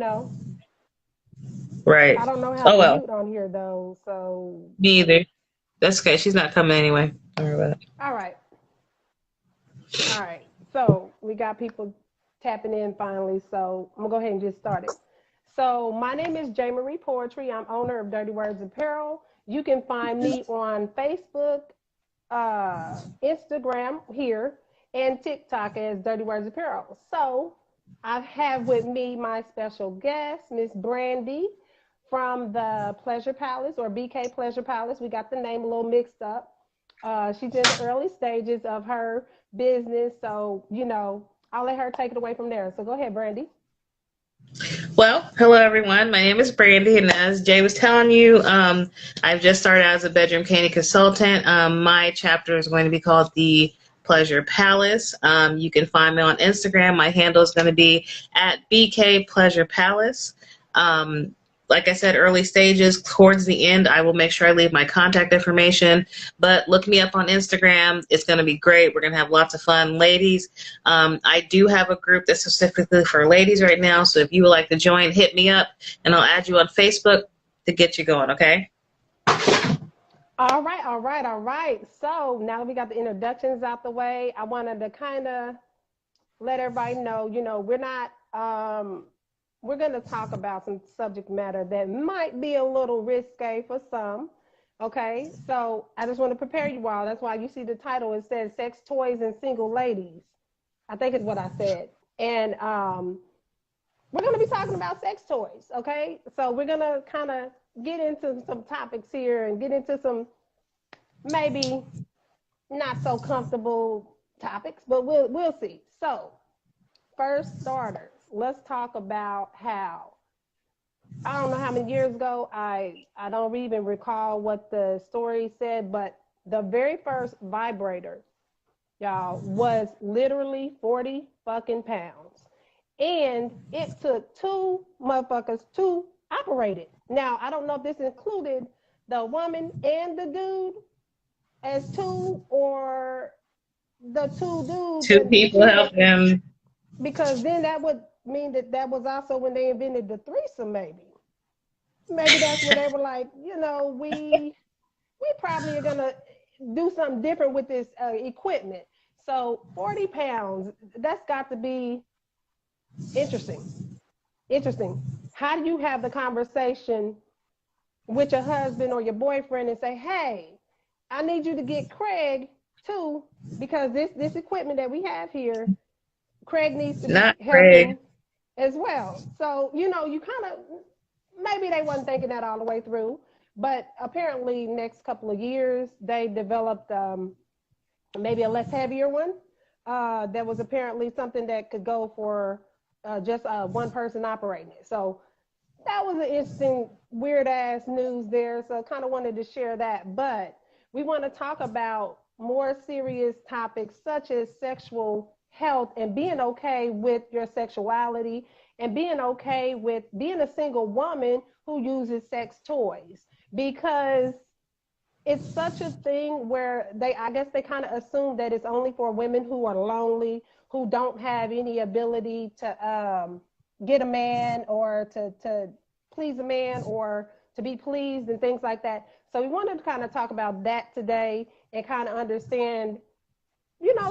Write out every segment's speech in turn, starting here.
know. Right. I don't know how Oh to well. mute on here though, so Me either. That's okay. She's not coming anyway. Don't worry about it. all right. All right. So we got people tapping in finally, so I'm gonna go ahead and get started. So my name is J. Marie Poetry. I'm owner of Dirty Words Apparel. You can find me on Facebook, Instagram here, and TikTok as Dirty Words Apparel. So I have with me my special guest, Miss Brandy from the Pleasure Palace or BK Pleasure Palace. We got the name a little mixed up. She's in the early stages of her business, so I'll let her take it away from there. So go ahead, Brandy. Well, hello everyone. My name is Brandy, and as Jay was telling you, I've just started out as a bedroom candy consultant. My chapter is going to be called the Pleasure Palace. You can find me on Instagram. My handle is going to be at BK Pleasure Palace. Like I said, early stages. Towards the end, I will make sure I leave my contact information. But look me up on Instagram. It's going to be great. We're going to have lots of fun. Ladies, I do have a group that's specifically for ladies right now. So if you would like to join, hit me up, and I'll add you on Facebook to get you going, okay? All right, all right, all right. So now that we got the introductions out the way, I wanted to kind of let everybody know, we're going to talk about some subject matter that might be a little risque for some. Okay, so I just want to prepare you all. That's why you see the title. It says Sex Toys and Single Ladies. I think it's what I said. And we're going to be talking about sex toys. Okay, so we're going to kind of get into some topics here and get into some maybe not so comfortable topics, but we'll see. So first starters, let's talk about how, I don't know how many years ago, I don't even recall what the story said, but the very first vibrator, y'all, was literally 40 fucking pounds. And it took two motherfuckers to operate it. Now, I don't know if this included the woman and the dude as two, or the two dudes Two and the people chick, help them. because then that would mean that was also when they invented the threesome. Maybe that's when they were like, we probably are gonna do something different with this equipment. So 40 pounds, that's got to be interesting. How do you have the conversation with your husband or your boyfriend and say, hey, I need you to get Craig too, because this equipment that we have here, Craig needs to be Not Craig. helping as well. So, you kind of, maybe they wasn't thinking that all the way through, but apparently next couple of years, they developed maybe a less heavier one. That was apparently something that could go for just one person operating it. So that was an interesting, weird ass news there. So kind of wanted to share that. But we want to talk about more serious topics such as sexual health and being okay with your sexuality and being okay with being a single woman who uses sex toys, because it's such a thing where I guess they kind of assume that it's only for women who are lonely, who don't have any ability to get a man or to please a man or to be pleased and things like that. So we wanted to kind of talk about that today and kind of understand,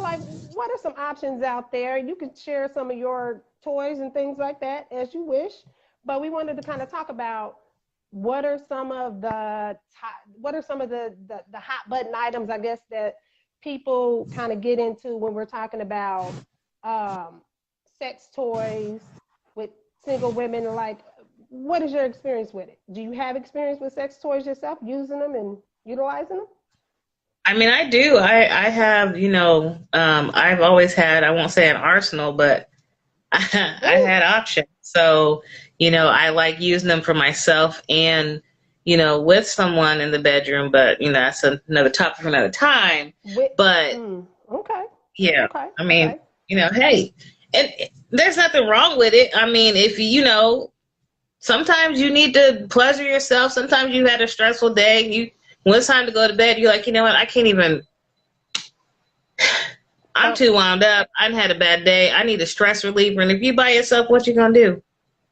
like what are some options out there? You can share some of your toys and things like that as you wish, but we wanted to kind of talk about what are some of the hot button items, I guess, that people kind of get into when we're talking about sex toys with single women. Like, what is your experience with it? Do you have experience with sex toys yourself, using them and utilizing them? I mean, I do. I have, I've always had, I won't say an arsenal, but I Ooh. had options. So, I like using them for myself and, with someone in the bedroom, but, that's another topic for another time. But Okay. yeah, Okay. I mean, Okay. hey, and there's nothing wrong with it. I mean, if sometimes you need to pleasure yourself. Sometimes you had a stressful day. When it's time to go to bed, you're like, you know what? I can't even. I'm too wound up. I've had a bad day. I need a stress reliever. And if you by yourself, what you gonna do?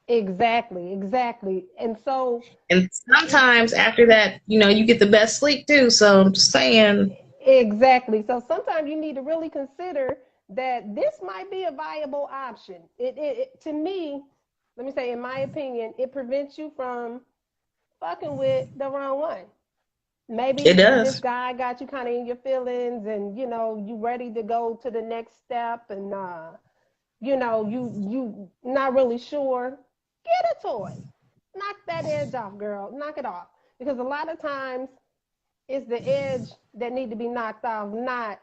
Exactly, exactly. And so And sometimes after that, you get the best sleep too. So I'm just saying. exactly. So sometimes you need to really consider that this might be a viable option. To me, let me say, in my opinion, it prevents you from fucking with the wrong one. It Maybe this does. guy got you kind of in your feelings, and you ready to go to the next step, and you not really sure. Get a toy. Knock that edge off, girl. Knock it off. Because a lot of times it's the edge that need to be knocked off, not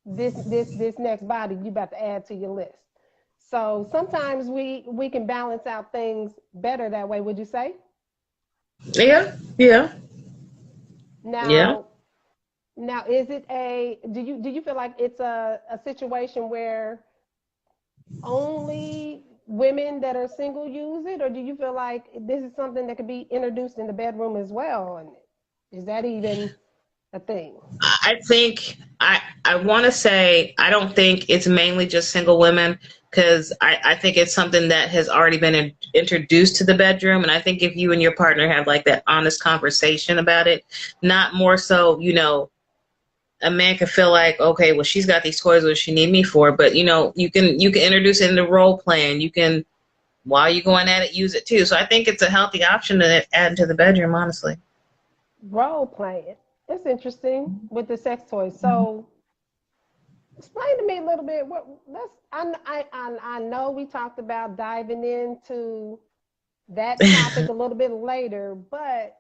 this next body you about to add to your list. So sometimes we can balance out things better that way, would you say? Yeah, yeah, yeah. Now, is it a do you feel like it's a situation where only women that are single use it, or do you feel like this is something that could be introduced in the bedroom as well? And is that even a thing? I think I want to say I don't think it's mainly just single women because I think it's something that has already been introduced to the bedroom, and I think if you and your partner have like that honest conversation about it, not more so, a man could feel like, okay, well, she's got these toys, what does she need me for? But you can introduce it in the role playing. You can, while you're going at it, use it too. So I think it's a healthy option to add into the bedroom, honestly. Role playing. It's interesting with the sex toys. So explain to me a little bit. What let's I know we talked about diving into that topic a little bit later, but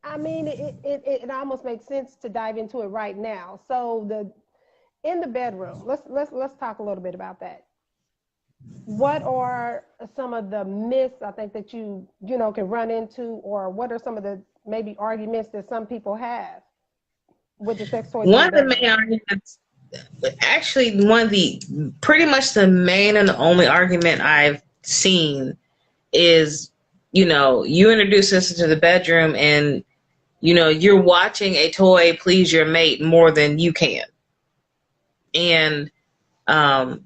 I mean it almost makes sense to dive into it right now. So in the bedroom, let's talk a little bit about that. What are some of the myths I think that you can run into, or what are some of the maybe arguments that some people have with the sex toys in One the of the main bedroom? arguments, actually, pretty much the main and the only argument I've seen is, you introduce this into the bedroom and, you're watching a toy please your mate more than you can. And I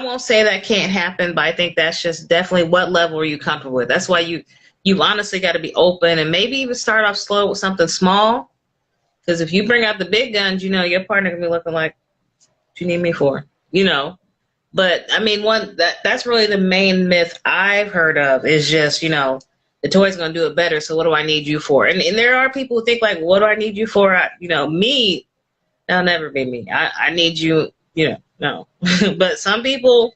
won't say that can't happen, but I think that's just definitely what level are you comfortable with. That's why you honestly got to be open and maybe even start off slow with something small. Because if you bring out the big guns, your partner can be looking like, what you need me for? But I mean, that's really the main myth I've heard of is just, the toy's going to do it better. So what do I need you for? And there are people who think like, what do I need you for? Me, that'll never be me. I need you, no. But some people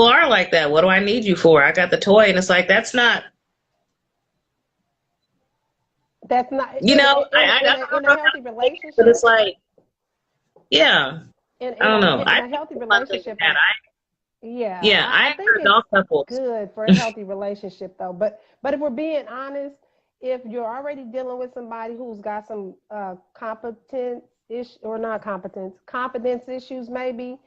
are like that. What do I need you for? I got the toy. And it's like, That's not I got the in a hookup, healthy but it's relationship. like, yeah, I don't know. I In a think healthy it's something relationship, that yeah, I I think encourage it's all couples. good for a healthy relationship though. But if we're being honest, if you're already dealing with somebody who's got some competence ish or not competence, confidence issues maybe,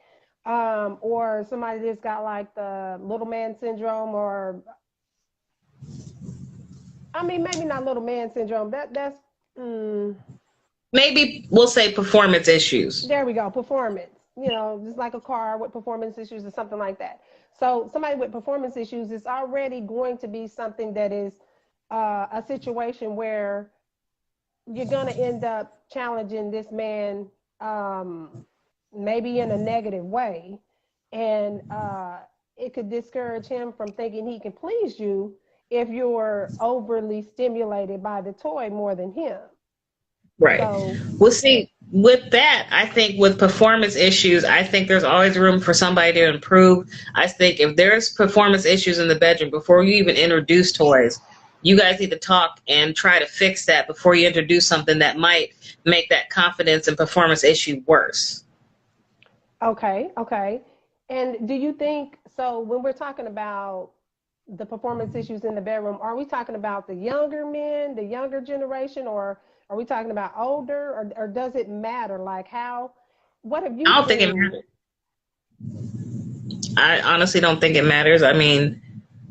or somebody that's got like the little man syndrome, or I mean maybe not little man syndrome. That's Maybe we'll say performance issues. there we go, performance. Just like a car with performance issues or something like that. So somebody with performance issues is already going to be something that is a situation where you're going to end up challenging this man, maybe in a negative way, and it could discourage him from thinking he can please you if you're overly stimulated by the toy more than him. Right. So Well, see, with that, I think with performance issues, I think there's always room for somebody to improve. I think if there's performance issues in the bedroom, before you even introduce toys, you guys need to talk and try to fix that before you introduce something that might make that confidence and performance issue worse. okay, okay. And do you think so when we're talking about the performance issues in the bedroom, are we talking about the younger men, the younger generation, or are we talking about older, or does it matter? Like what have you I don't think it seen? matters. I honestly don't think it matters. I mean,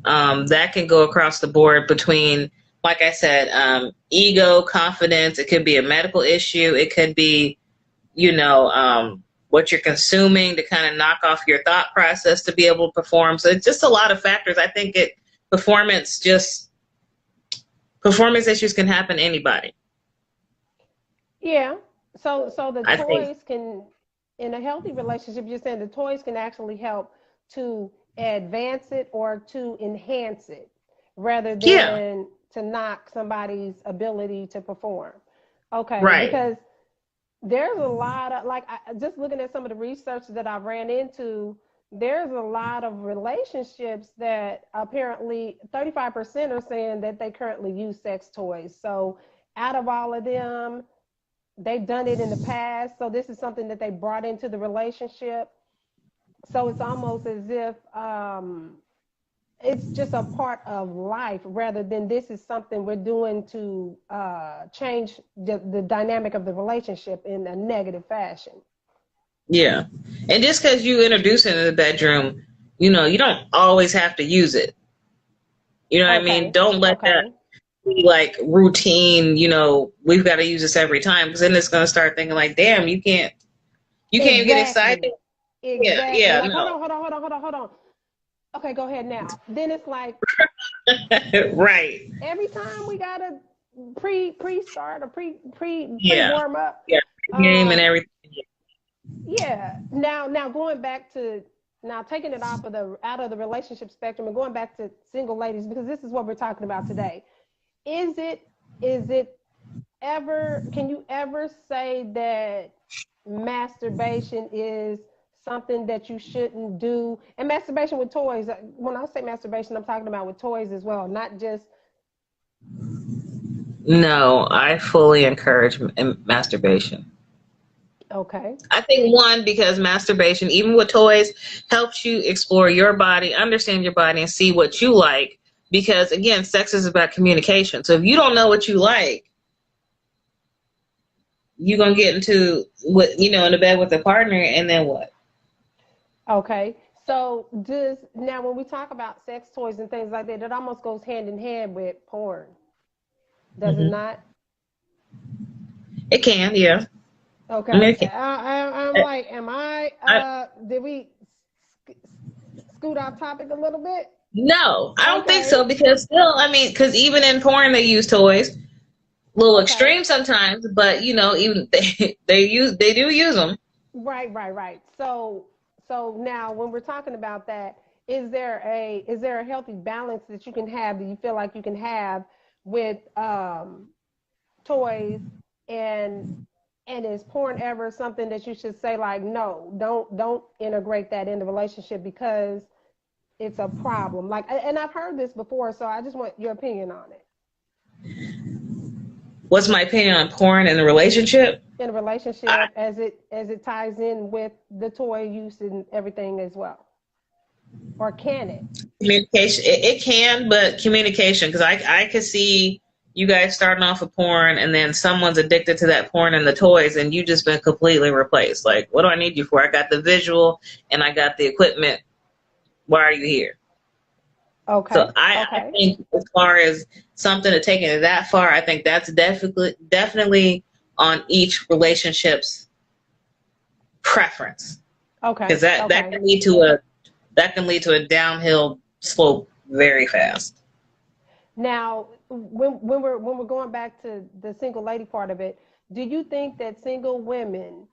that can go across the board between, like I said, ego, confidence. It could be a medical issue. It could be, what you're consuming to kind of knock off your thought process to be able to perform. So it's just a lot of factors. I think performance issues can happen to anybody. Yeah. So the I think. toys can, in a healthy relationship, you're saying the toys can actually help to advance it or to enhance it rather Yeah. than to knock somebody's ability to perform. Okay, Right. because there's a lot of, like, just looking at some of the research that I ran into, there's a lot of relationships that apparently 35% are saying that they currently use sex toys. So out of all of them, they've done it in the past. So this is something that they brought into the relationship. So it's almost as if it's just a part of life rather than this is something we're doing to change the dynamic of the relationship in a negative fashion. Yeah. And just because you introduce it in the bedroom, you don't always have to use it. You know what I mean? Okay. Don't let that Okay. be like routine, we've got to use this every time, because then it's going to start thinking like, damn, you can't get excited. Exactly. Yeah. Exactly. Yeah. Like, hold No. on, hold on, hold on, hold on, hold on. Okay, go ahead now. Then it's like Right. every time we gotta pre start or pre Yeah. warm up. Yeah. Game and everything. Yeah. Now going back to, now taking it out of the relationship spectrum and going back to single ladies, because this is what we're talking about today. Is it ever, can you ever say that masturbation is something that you shouldn't do? And masturbation with toys, when I say masturbation, I'm talking about with toys as well, not just. No, I fully encourage masturbation. Okay. I think one, because masturbation, even with toys, helps you explore your body, understand your body, and see what you like. Because again, sex is about communication. So if you don't know what you like, you're gonna get into in the bed with a partner, and then what? Okay. So does, now when we talk about sex toys and things like that, it almost goes hand in hand with porn, does it Hmm. not? It can, yeah. I mean, Okay. it can. I'm like, am I, did we sc- scoot off topic a little bit? no, I don't think Okay. so, because still, I mean, because even in porn they use toys, a little Okay. extreme sometimes, but even they do use them. Right. So now when we're talking about that, is there a healthy balance that you can have, that you feel like you can have with toys, and is porn ever something that you should say like, no, don't integrate that in the relationship because it's a problem? Like, and I've heard this before, so I just want your opinion on it. What's my opinion on porn in a relationship? In a relationship, as it ties in with the toy use and everything as well, or can it? Communication, it can, but communication, because I could see you guys starting off with porn, and then someone's addicted to that porn and the toys, and you just been completely replaced. Like, what do I need you for? I got the visual and I got the equipment. Why are you here? So Okay. I Okay. think, as far as something to taking it that far, I think that's definitely on each relationship's preference, Okay. because that Okay. can lead to a downhill slope very fast. Now, when we're going back to the single lady part of it, do you think that single women,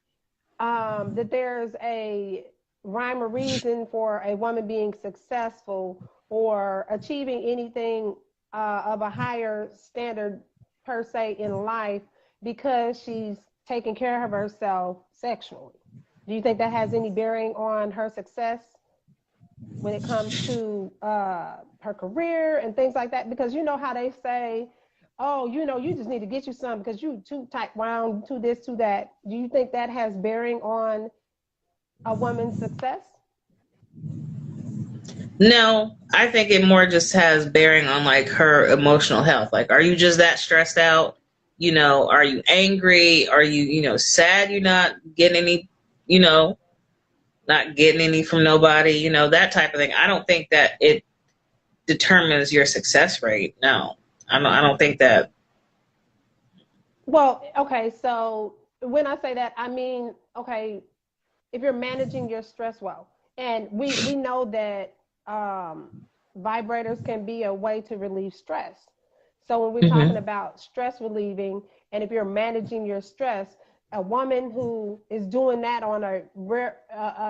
that there's a rhyme or reason for a woman being successful or achieving anything of a higher standard per se in life because she's taking care of herself sexually? Do you think that has any bearing on her success when it comes to her career and things like that? Because you know how they say, oh, you just need to get you some because you too tight wound, to this, to that. Do you think that has bearing on a woman's success? No, I think it more just has bearing on like her emotional health. Like, are you just that stressed out? Are you angry? Are you, sad you're not getting any, you know, not getting any from nobody, that type of thing. I don't think that it determines your success rate. No, I don't think that. Well, okay, so when I say that, I mean, okay, if you're managing your stress well. And we know that vibrators can be a way to relieve stress. So when we're talking about stress relieving, and if you're managing your stress, a woman who is doing that on a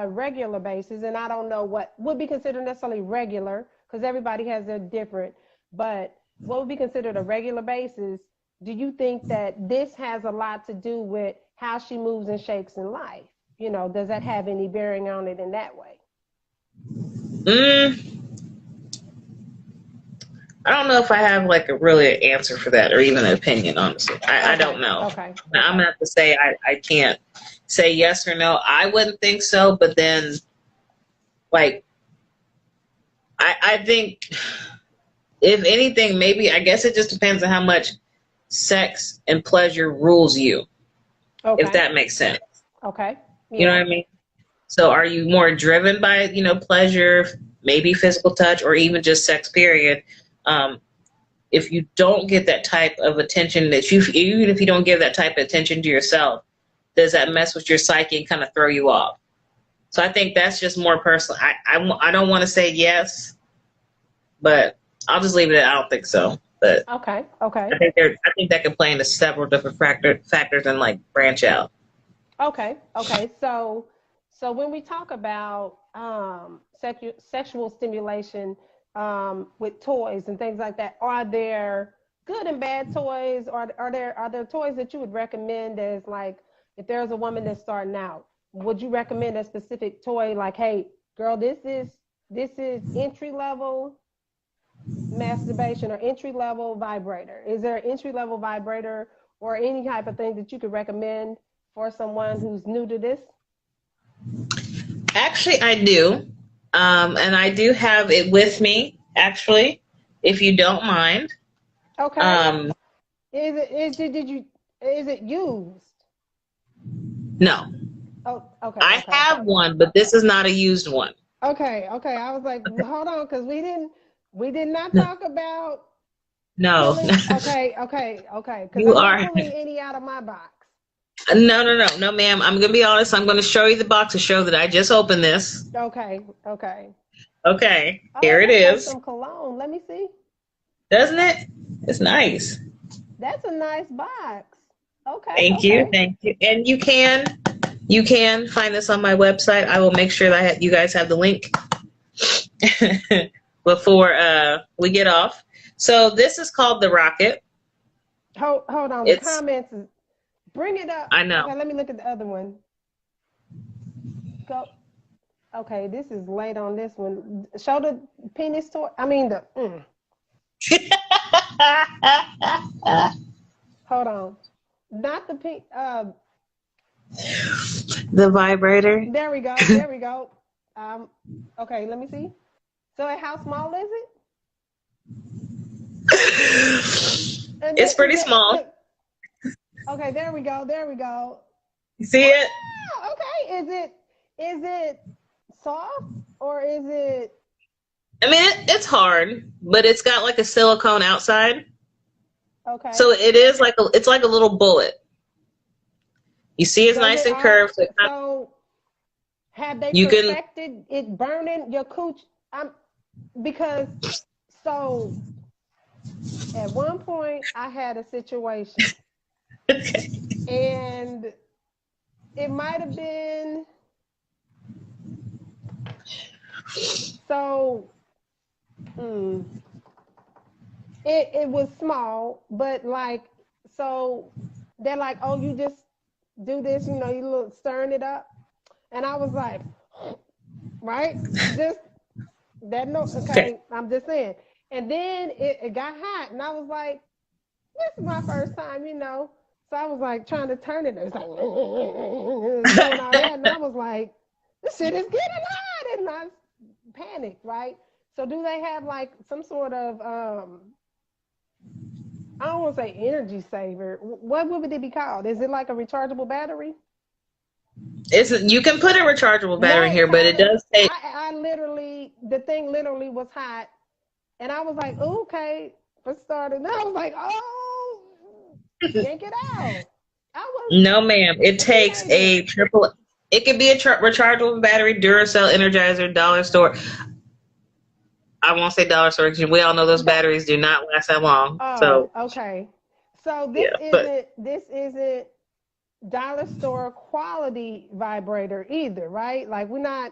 regular basis, and I don't know what would be considered necessarily regular, because everybody has their different, but what would be considered a regular basis, do you think that this has a lot to do with how she moves and shakes in life? You know, does that have any bearing on it in that way? I don't know if I have like a really answer for that or even an opinion, honestly. I don't know. Okay. I'm gonna have to say I can't say yes or no. I wouldn't think so, but then like I think if anything, maybe I guess it just depends on how much sex and pleasure rules you. Okay. If that makes sense. Okay. Yeah. You know what I mean? So are you more driven by, pleasure, maybe physical touch, or even just sex, period? If you don't get that type of attention even if you don't give that type of attention to yourself, does that mess with your psyche and kind of throw you off? So I think that's just more personal. I don't want to say yes, but I'll just leave it at I don't think so. But okay. I think that could play into several different factors and like branch out. Okay. So when we talk about sexual stimulation with toys and things like that, are there good and bad toys? Or are there toys that you would recommend as, like, if there's a woman that's starting out, would you recommend a specific toy, like, hey, girl, this is entry level masturbation or entry level vibrator? Is there an entry level vibrator or any type of thing that you could recommend for someone who's new to this? Actually, I do. And I do have it with me, actually, if you don't mind. Okay. Is it used? No. Oh, okay. I have one, but this is not a used one. Okay. I was like, hold on, because we did not talk about. No. Okay. Because I'm not pulling any out of my box. No, ma'am. I'm gonna be honest. I'm gonna show you the box to show that I just opened this. Okay. Here it is. Some cologne. Let me see. Doesn't it? It's nice. That's a nice box. Okay. Thank you. And you can find this on my website. I will make sure that you guys have the link before we get off. So this is called the Rocket. Hold on. The comments is. Bring it up. I know. Okay, let me look at the other one. Go. Okay, this is late on this one. Show the penis toy. I mean the. Hold on. Not the pink. The vibrator. There we go. Okay, let me see. So how small is it? It's pretty small. Okay, there we go. You see it? Okay, is it soft or is it? I mean, it's hard, but it's got like a silicone outside. Okay. So it is it's like a little bullet. You see, it's nice and curved. So have they perfected it burning your cooch? Because so at one point I had a situation. Okay. And it might have been so it was small, but like, so they're like, oh, you just do this, you look stirring it up. And I was like, right? Just that okay, I'm just saying. And then it got hot and I was like, this is my first time, So I was like trying to turn it. It was like doing all that, and I was like, "This shit is getting hot," and I panicked. Right? So do they have like some sort of I don't want to say energy saver. What would it be called? Is it like a rechargeable battery? You can put a rechargeable battery here, but it does take. I literally, the thing literally was hot, and I was like, okay, for starters. And I was like, oh. Yank it out. No, ma'am. It takes a triple It could be a rechargeable battery, Duracell, Energizer, dollar store. I won't say dollar store because we all know those batteries do not last that long. Oh, So okay. So yeah, but this isn't dollar store quality vibrator either, right? Like we're not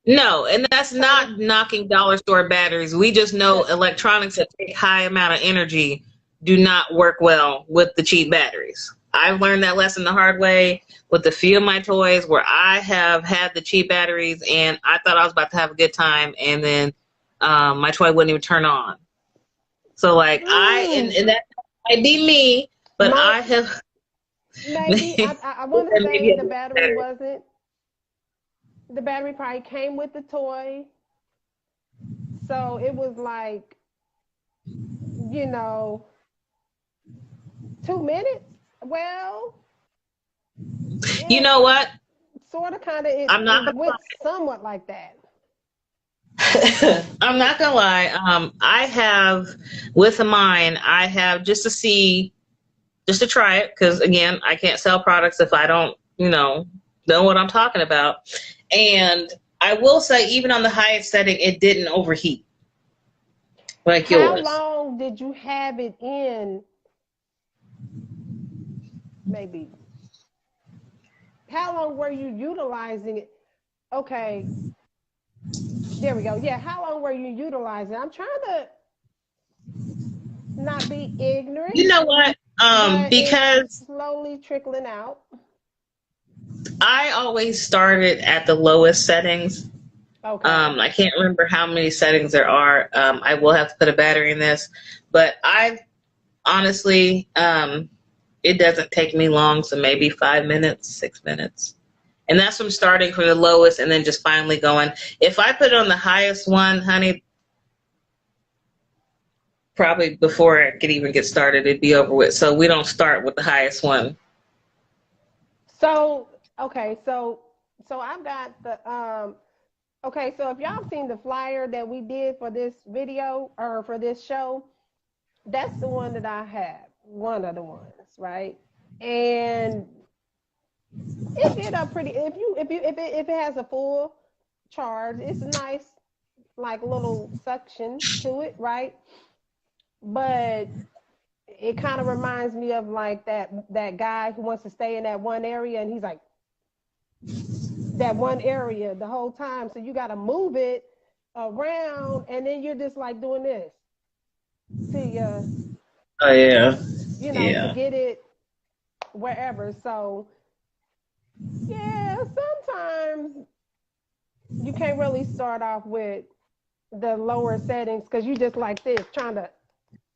no, and that's trying not knocking dollar store batteries. We just know to. electronics that take high amount of energy do not work well with the cheap batteries. I've learned that lesson the hard way with a few of my toys where I have had the cheap batteries and I thought I was about to have a good time, and then my toy wouldn't even turn on. So like and that might be me, but I have Maybe I want to say the battery wasn't. The battery probably came with the toy, so it was like, 2 minutes. Well, You know what? sort of, kind of. I'm not It gonna went somewhat like that. I'm not gonna lie. I have with mine. I have just to try it because again, I can't sell products if I don't, know what I'm talking about. And I will say, even on the highest setting, it didn't overheat like How yours. long did you have it in? Maybe. How long were you utilizing it? Okay, there we go. Yeah, how long were you utilizing it? I'm trying to not be ignorant, You know what? but Because it's slowly trickling out. I always started at the lowest settings. Okay. I can't remember how many settings there are. I will have to put a battery in this, but I honestly, it doesn't take me long, so maybe 5 minutes, 6 minutes. And that's from starting from the lowest and then just finally going. If I put it on the highest one, honey, probably before it could even get started, it'd be over with. So we don't start with the highest one. So, okay, so I've got the okay, so if y'all seen the flyer that we did for this video or for this show, that's the one that I have. One of the ones, right? And it did up pretty. If it has a full charge, it's a nice like little suction to it, right? But it kind of reminds me of like that guy who wants to stay in that one area, and he's like that one area the whole time. So you got to move it around, and then you're just like doing this to Oh yeah. to get it wherever. So yeah, sometimes you can't really start off with the lower settings because you just like this trying to.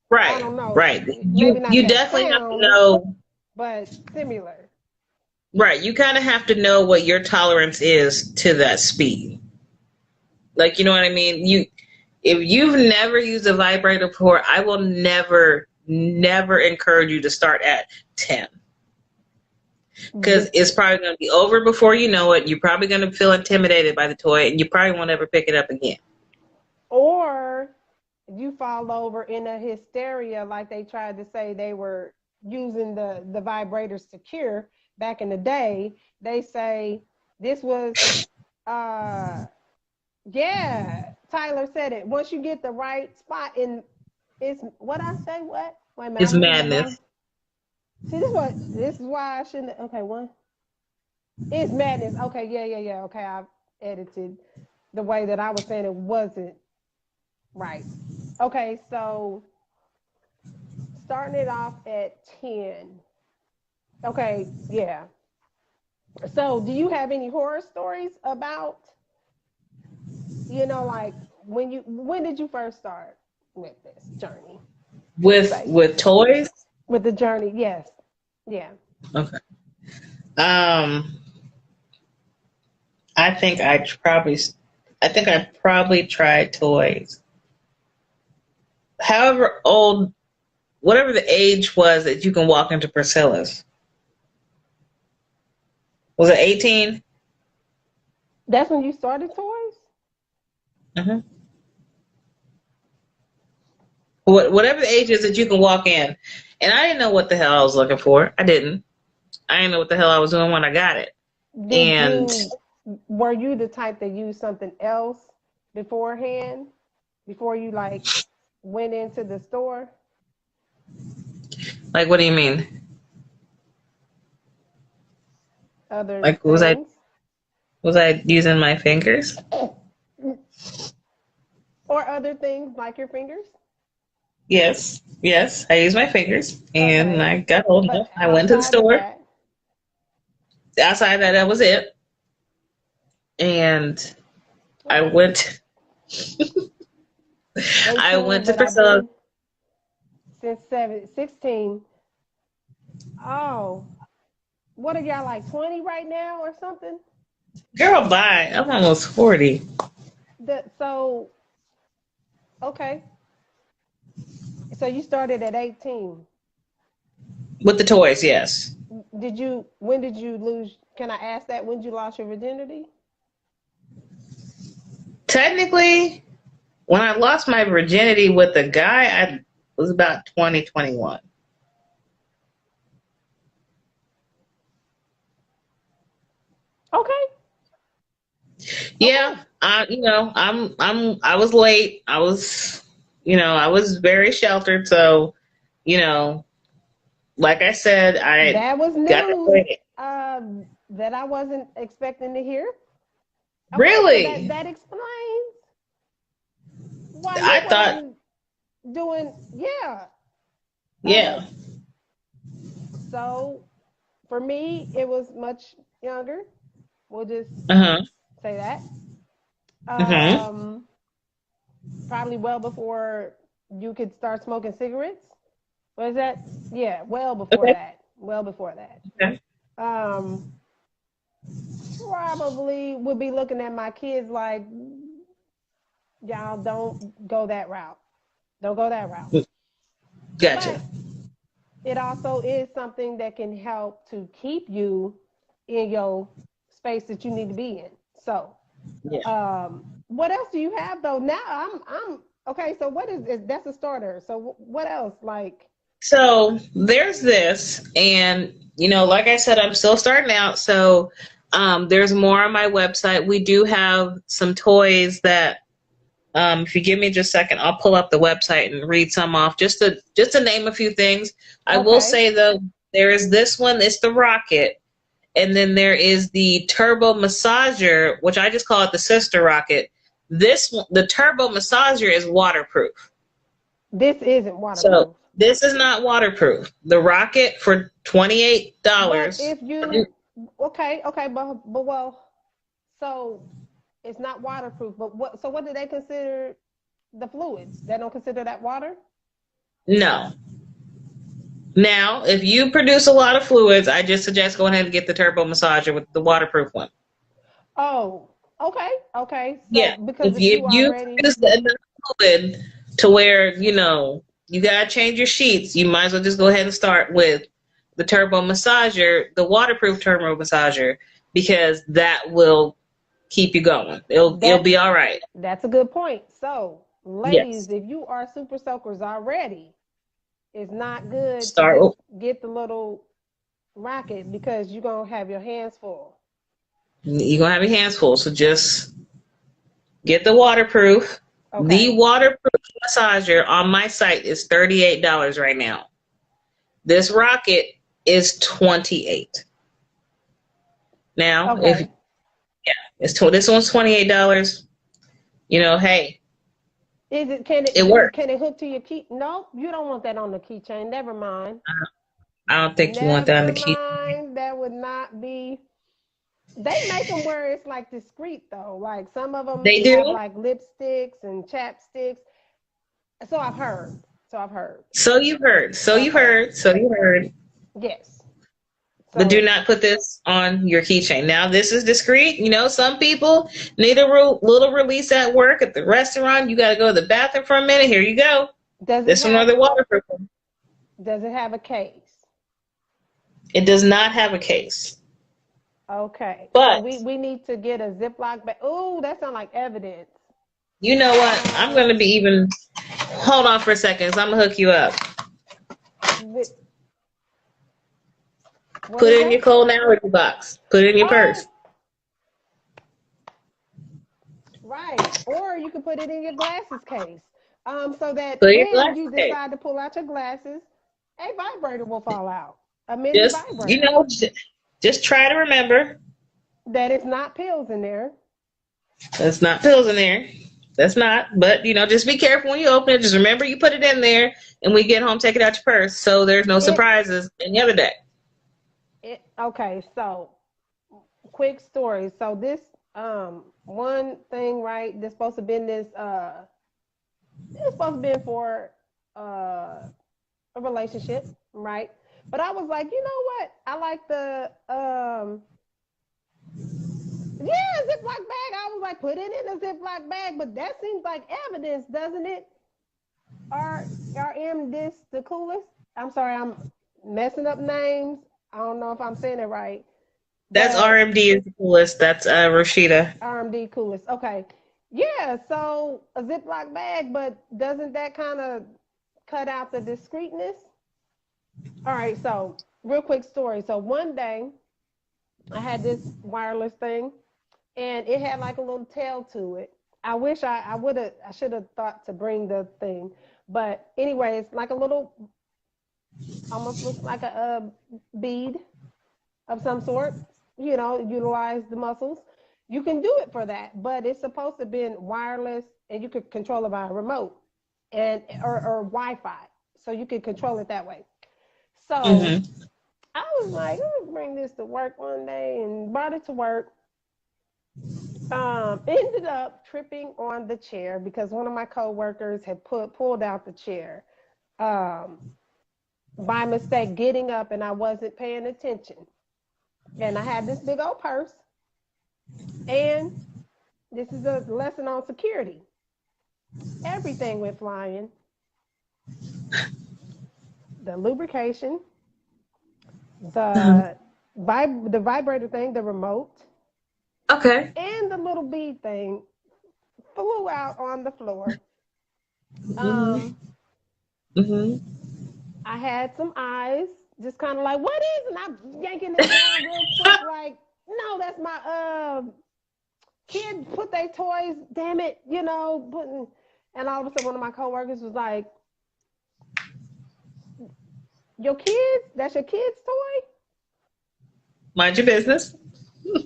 Right. I don't know. Right. Maybe not You that definitely sound, have to know. but similar. Right. You kind of have to know what your tolerance is to that speed. Like, you know what I mean? If you've never used a vibrator before, I will never encourage you to start at 10. Because it's probably going to be over before you know it. You're probably going to feel intimidated by the toy, and you probably won't ever pick it up again. Or you fall over in a hysteria like they tried to say they were using the vibrators to cure back in the day. They say this was Tyler said it. Once you get the right spot in, it's what I say. What? Wait a minute. It's madness. See, this is why I shouldn't. Okay, one. It's madness. Okay, yeah. Okay, I've edited the way that I was saying it wasn't right. Okay, so starting it off at 10. Okay, yeah. So, do you have any horror stories about, like when did you first start with this journey? With toys? With the journey, yes. Yeah. Okay. I think I probably tried toys. However old, whatever the age was that you can walk into Priscilla's. Was it 18? That's when you started toys? Mm-hmm. Whatever the age is that you can walk in. And I didn't know what the hell I was looking for. I didn't know what the hell I was doing when I got it. Did And you were you the type that used something else beforehand before you like went into the store? like, what do you mean? Other Like, things? was I using my fingers? Or other things like your fingers? Yes, yes. I used my fingers, and Okay. I got old But enough. I went to the outside of store. that, Outside of that, that was it. And I okay. went. I 18, went to but I've Priscilla. been since 16. Oh, what are y'all like 20 right now or something? Girl, bye. I'm almost 40. So okay. So you started at 18. With the toys, yes. When did you lose? Can I ask that? When did you lost your virginity? Technically, when I lost my virginity with the guy, I was about 2021. Okay. Yeah, Okay. I was late. I was very sheltered. So, you know, like I said, I That was got news away. uh, that I wasn't expecting to hear. Okay, so that Really? that explains why you I thought, wasn't doing. Yeah. Um. yeah. So for me, it was much younger. We'll just Uh-huh. say that. Uh-huh. Um. Probably well before you could start smoking cigarettes. Was that? Yeah. Well before Okay. that. Well before that. Okay. Um. Probably would be looking at my kids like, y'all don't go that route. Don't go that route. Gotcha. But it also is something that can help to keep you in your space that you need to be in. So, Yeah. what else do you have though? Now I'm okay. So what is that's a starter. So what else? Like, So there's this, and like I said, I'm still starting out. So there's more on my website. We do have some toys that, if you give me just a second, I'll pull up the website and read some off, just to name a few things. I will okay, say though, there is this one. It's the Rocket, and then there is the Turbo Massager, which I just call it the Sister Rocket. This one, the Turbo Massager, is waterproof. this isn't So waterproof. this is not waterproof. The Rocket for But $28. if you okay, but well, so it's not waterproof. But what? So what do they consider the fluids? They don't consider that water. No. Now, if you produce a lot of fluids, I just suggest going ahead and get the turbo massager with the waterproof one. Oh, okay, okay. So Yeah. because If if you, if you you already produce enough fluid to where, you got to change your sheets, you might as well just go ahead and start with the turbo massager, the waterproof turbo massager, because that will keep you going. It'll that's be all right. that's a good point. So, ladies, Yes. if you are super soakers already, it's not good to Start. just get the little rocket because you're gonna have your hands full. You're going to have your hands full. So just get the waterproof. The Okay. waterproof massager on my site is $38 right now. This rocket is 28. Now, if Okay. this one's $28, hey, Is it can it it works. can it hook to your key? No, you don't want that on the keychain. Never mind. I don't think you want that on Never the key. mind. That would not be. They make them where it's like discreet though. Like some of them They have do. like lipsticks and chapsticks. So I've heard. So I've heard. So you heard. So So I've you heard. heard. So you heard. Yes. But do So not put this on your keychain. Now, this is discreet. Some people need a little release at work, at the restaurant. You got to go to the bathroom for a minute. Here you go. does it This one or have the waterproof one. does it have a case? It does not have a case. Okay. So But we need to get a Ziploc bag. Oh, that sounds like evidence. you know what? I'm going to Um be even. Hold on for a second. 'Cause I'm going to hook you up. with What Put is it in your that? cold allergy box. Put it in your purse. Oh, right. Or you can put it in your glasses case. So that Put your when you glasses case. decide to pull out your glasses, a vibrator will fall out. A mini Just, vibrator. just try to remember. That is not pills in there. There's not pills in there. That's not. But just be careful when you open it. Just remember you put it in there, and when you get home, take it out your purse, so there's no It surprises any other day. okay, so quick story. So this one thing, right, this supposed to be this it's supposed to be for a relationship, right? But I was like, you know what? I like the yeah, Ziploc bag. I was like, put it in a Ziploc bag, but that seems like evidence, doesn't it? RM this the coolest. I'm sorry, I'm messing up names. I don't know if I'm saying it right, That's but RMD is the coolest. That's Rashida. RMD coolest. Okay. Yeah, so a Ziploc bag, but doesn't that kind of cut out the discreetness? All right, so real quick story. So one day I had this wireless thing and it had like a little tail to it. I wish I should have thought to bring the thing. But anyway, it's like a little, almost looks like a bead of some sort, utilize the muscles. You can do it for that, but it's supposed to be wireless and you could control it by a remote and or Wi-Fi. So you could control it that way. So Mm-hmm. I was like, I'm gonna bring this to work one day and brought it to work. Ended up tripping on the chair because one of my coworkers had pulled out the chair um, by mistake, getting up, and I wasn't paying attention. And I had this big old purse, and this is a lesson on security. Everything went flying. The lubrication, Uh-huh. the vibrator thing, the remote, Okay. and the little bead thing flew out on the floor. Mm-hmm. Um, Mm-hmm. I had some eyes, just kind of like, what is? And I'm yanking it down real quick, like, no, that's my kid put their toys. Damn it, putting. And all of a sudden, one of my coworkers was like, "Your kids? That's your kid's toy?" Mind your business.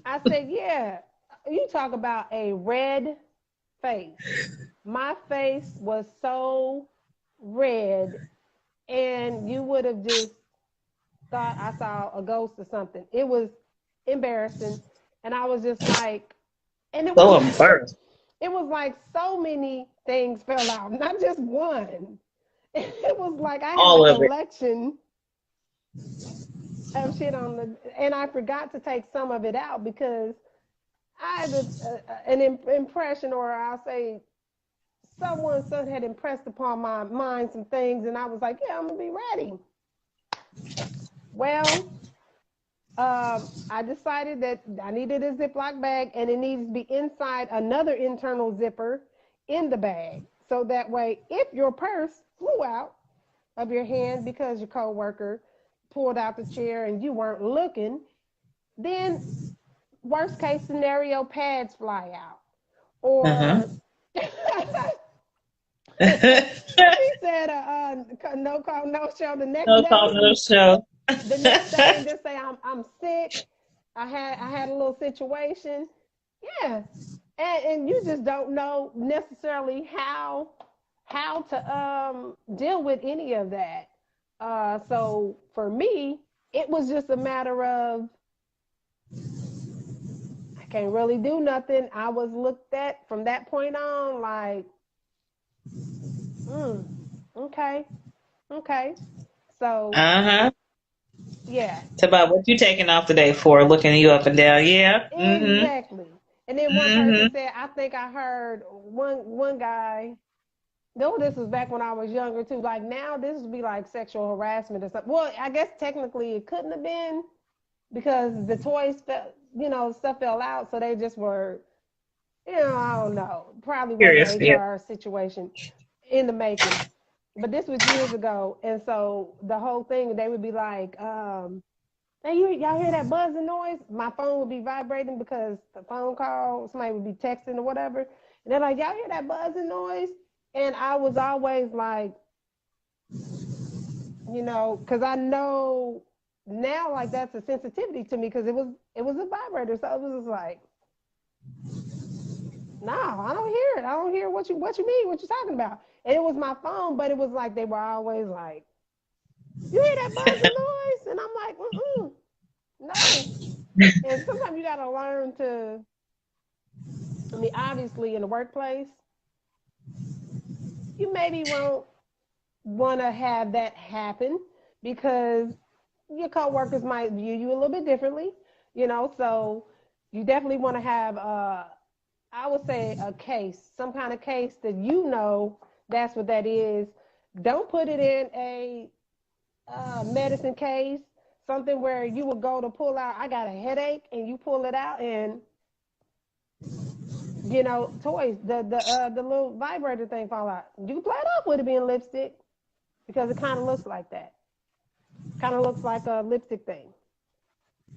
I said, "Yeah." You talk about a red face. My face was so red, and you would have just thought I saw a ghost or something. It was embarrassing, and I was just like, and it was So like, embarrassed. it was like so many things fell out, not just one. It was like I had a All of it. collection of shit on and I forgot to take some of it out because I had an impression, or I'll say someone had impressed upon my mind some things, and I was like, yeah, I'm gonna be ready. Well, I decided that I needed a Ziploc bag and it needs to be inside another internal zipper in the bag. So that way, if your purse flew out of your hand because your coworker pulled out the chair and you weren't looking, then worst case scenario, pads fly out. Uh-huh. Or she said, no call, no show the next No call, day. no show. The next day and just say I'm sick. I had a little situation. Yeah. And you just don't know necessarily how to deal with any of that. So for me, it was just a matter of I can't really do nothing. I was looked at from that point on like, mm, okay, okay. So Uh-huh. yeah, It's about what you taking off today for, looking you up and down. Yeah. Mm-hmm. exactly. And then one person Mm-hmm. said, I think I heard one guy. No, this was back when I was younger too. Like now, this would be like sexual harassment or something. Well, I guess technically it couldn't have been because the toys fell, stuff fell out, so they just were, I don't know, probably was Curious. an Yeah. HR situation in the making. But this was years ago, and so the whole thing, they would be like, And y'all hear that buzzing noise? My phone would be vibrating because the phone call, somebody would be texting or whatever. And they're like, y'all hear that buzzing noise? And I was always like, because I know now, like, that's a sensitivity to me because it was a vibrator. So it was just like, no, I don't hear it. I don't hear what you mean, what you talking about. And it was my phone, but it was like they were always like, you hear that buzzing noise? And I'm like, no. And sometimes you gotta learn to. I mean, obviously, in the workplace, you maybe won't want to have that happen because your coworkers might view you a little bit differently, So you definitely want to have, I would say, a case, some kind of case that that's what that is. Don't put it in a medicine case, something where you would go to pull out. I got a headache, and you pull it out, and toys, the little vibrator thing fall out. You can play it off with it being lipstick because it kind of looks like that. Kind of looks like a lipstick thing.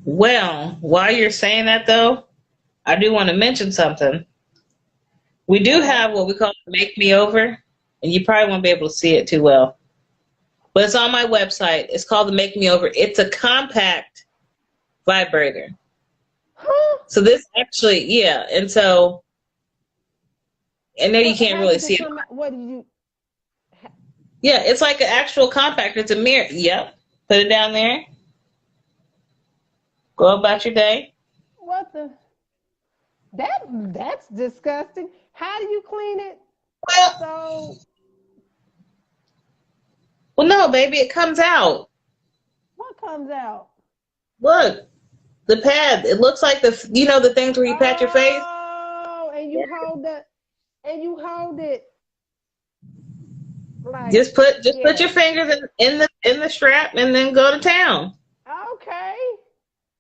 Well, while you're saying that though, I do want to mention something. We do have what we call Make Me Over, and you probably won't be able to see it too well. But it's on my website. It's called the Make Me Over. It's a compact vibrator. Huh? So this actually, yeah, and so, and there you can't really see it. What do you? Yeah, it's like an actual compact. It's a mirror. Yep. Put it down there. Go about your day. What the? That's disgusting. How do you clean it? Well, no, baby, it comes out. What comes out? Look, the pad. It looks like the things where you pat your face. Oh, and you hold it. Like, Just put your fingers in the strap and then go to town. Okay.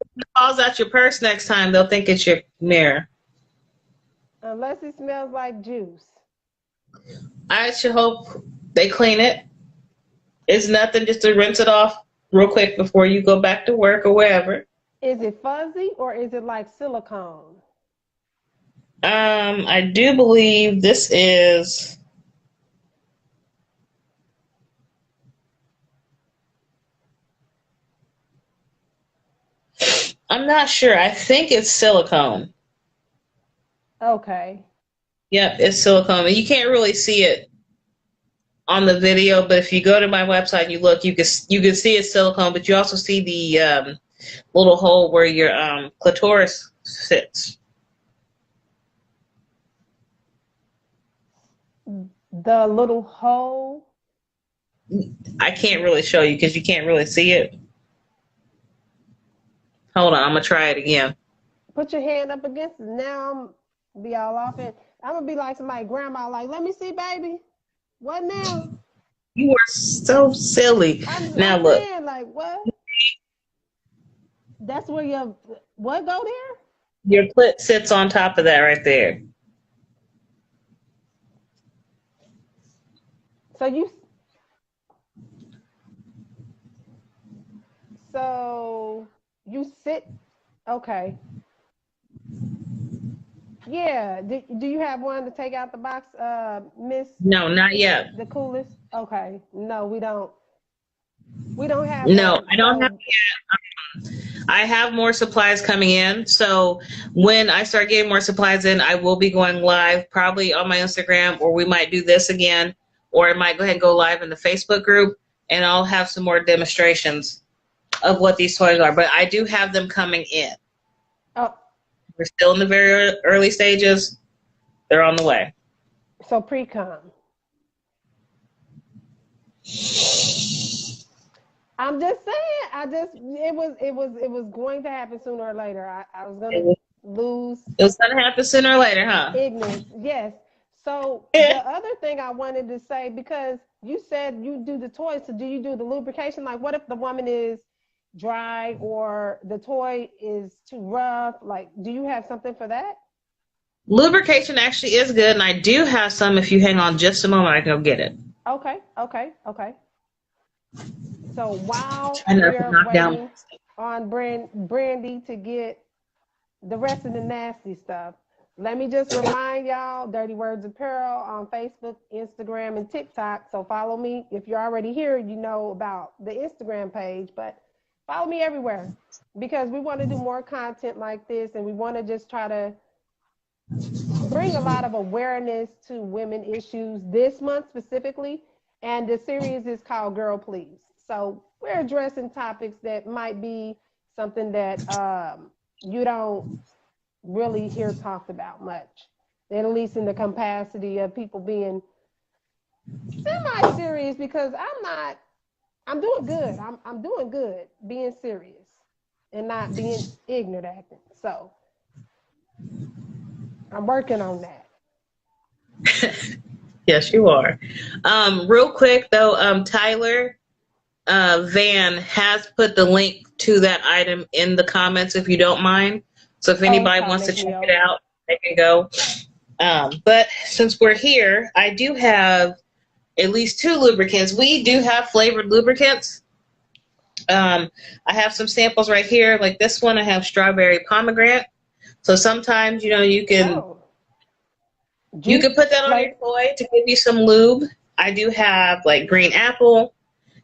If it falls out your purse next time, they'll think it's your mirror. Unless it smells like juice. I should hope they clean it. It's nothing, just to rinse it off real quick before you go back to work or wherever. Is it fuzzy or is it like silicone? I do believe this is. I'm not sure. I think it's silicone. Okay. Yep, it's silicone. And you can't really see it on the video, but if you go to my website and you look, you can see it's silicone, but you also see the little hole where your clitoris sits. The little hole? I can't really show you because you can't really see it. Hold on, I'm going to try it again. Put your hand up against it. Now I'm be all off it. I'm going to be like somebody, grandma, like, let me see, baby. What now? You are so silly. Now look. Saying, like, what? That's where your, what go there? Your clit sits on top of that right there. So you sit, okay. Yeah. Do you have one to take out the box, Miss? No, not yet. The coolest? Okay. No, we don't. We don't have. No, I don't have yet. I have more supplies coming in. So when I start getting more supplies in, I will be going live probably on my Instagram, or we might do this again, or I might go ahead and go live in the Facebook group, and I'll have some more demonstrations of what these toys are. But I do have them coming in. Oh. We're still in the very early stages. They're on the way. So pre-com. I'm just saying. It was going to happen sooner or later. I was going to lose. It was going to happen sooner or later, huh? Ignorance. Yes. So the other thing I wanted to say, because you said you do the toys, so do you do the lubrication? Like, what if the woman is dry or the toy is too rough? Like, do you have something for that? Lubrication actually is good, and I do have some. If you hang on just a moment, I can go get it. Okay. So while I know, we're knock down. waiting on Brandy to get the rest of the nasty stuff, let me just remind y'all, Dirty Words Apparel on Facebook, Instagram, and TikTok. So follow me. If you're already here, you know about the Instagram page, but follow me everywhere because we want to do more content like this, and we want to just try to bring a lot of awareness to women issues this month specifically. And the series is called Girl Please. So we're addressing topics that might be something that you don't really hear talked about much, at least in the capacity of people being semi-serious, because I'm doing good. I'm doing good being serious and not being ignorant acting. So I'm working on that. Yes, you are. Real quick though, Tyler Van has put the link to that item in the comments if you don't mind. So if anybody wants to check it out, they can go. But since we're here, I do have at least 2 lubricants. We do have flavored lubricants. I have some samples right here. Like this one, I have strawberry pomegranate. So sometimes, you know, you can put that on your toy to give you some lube. I do have like green apple.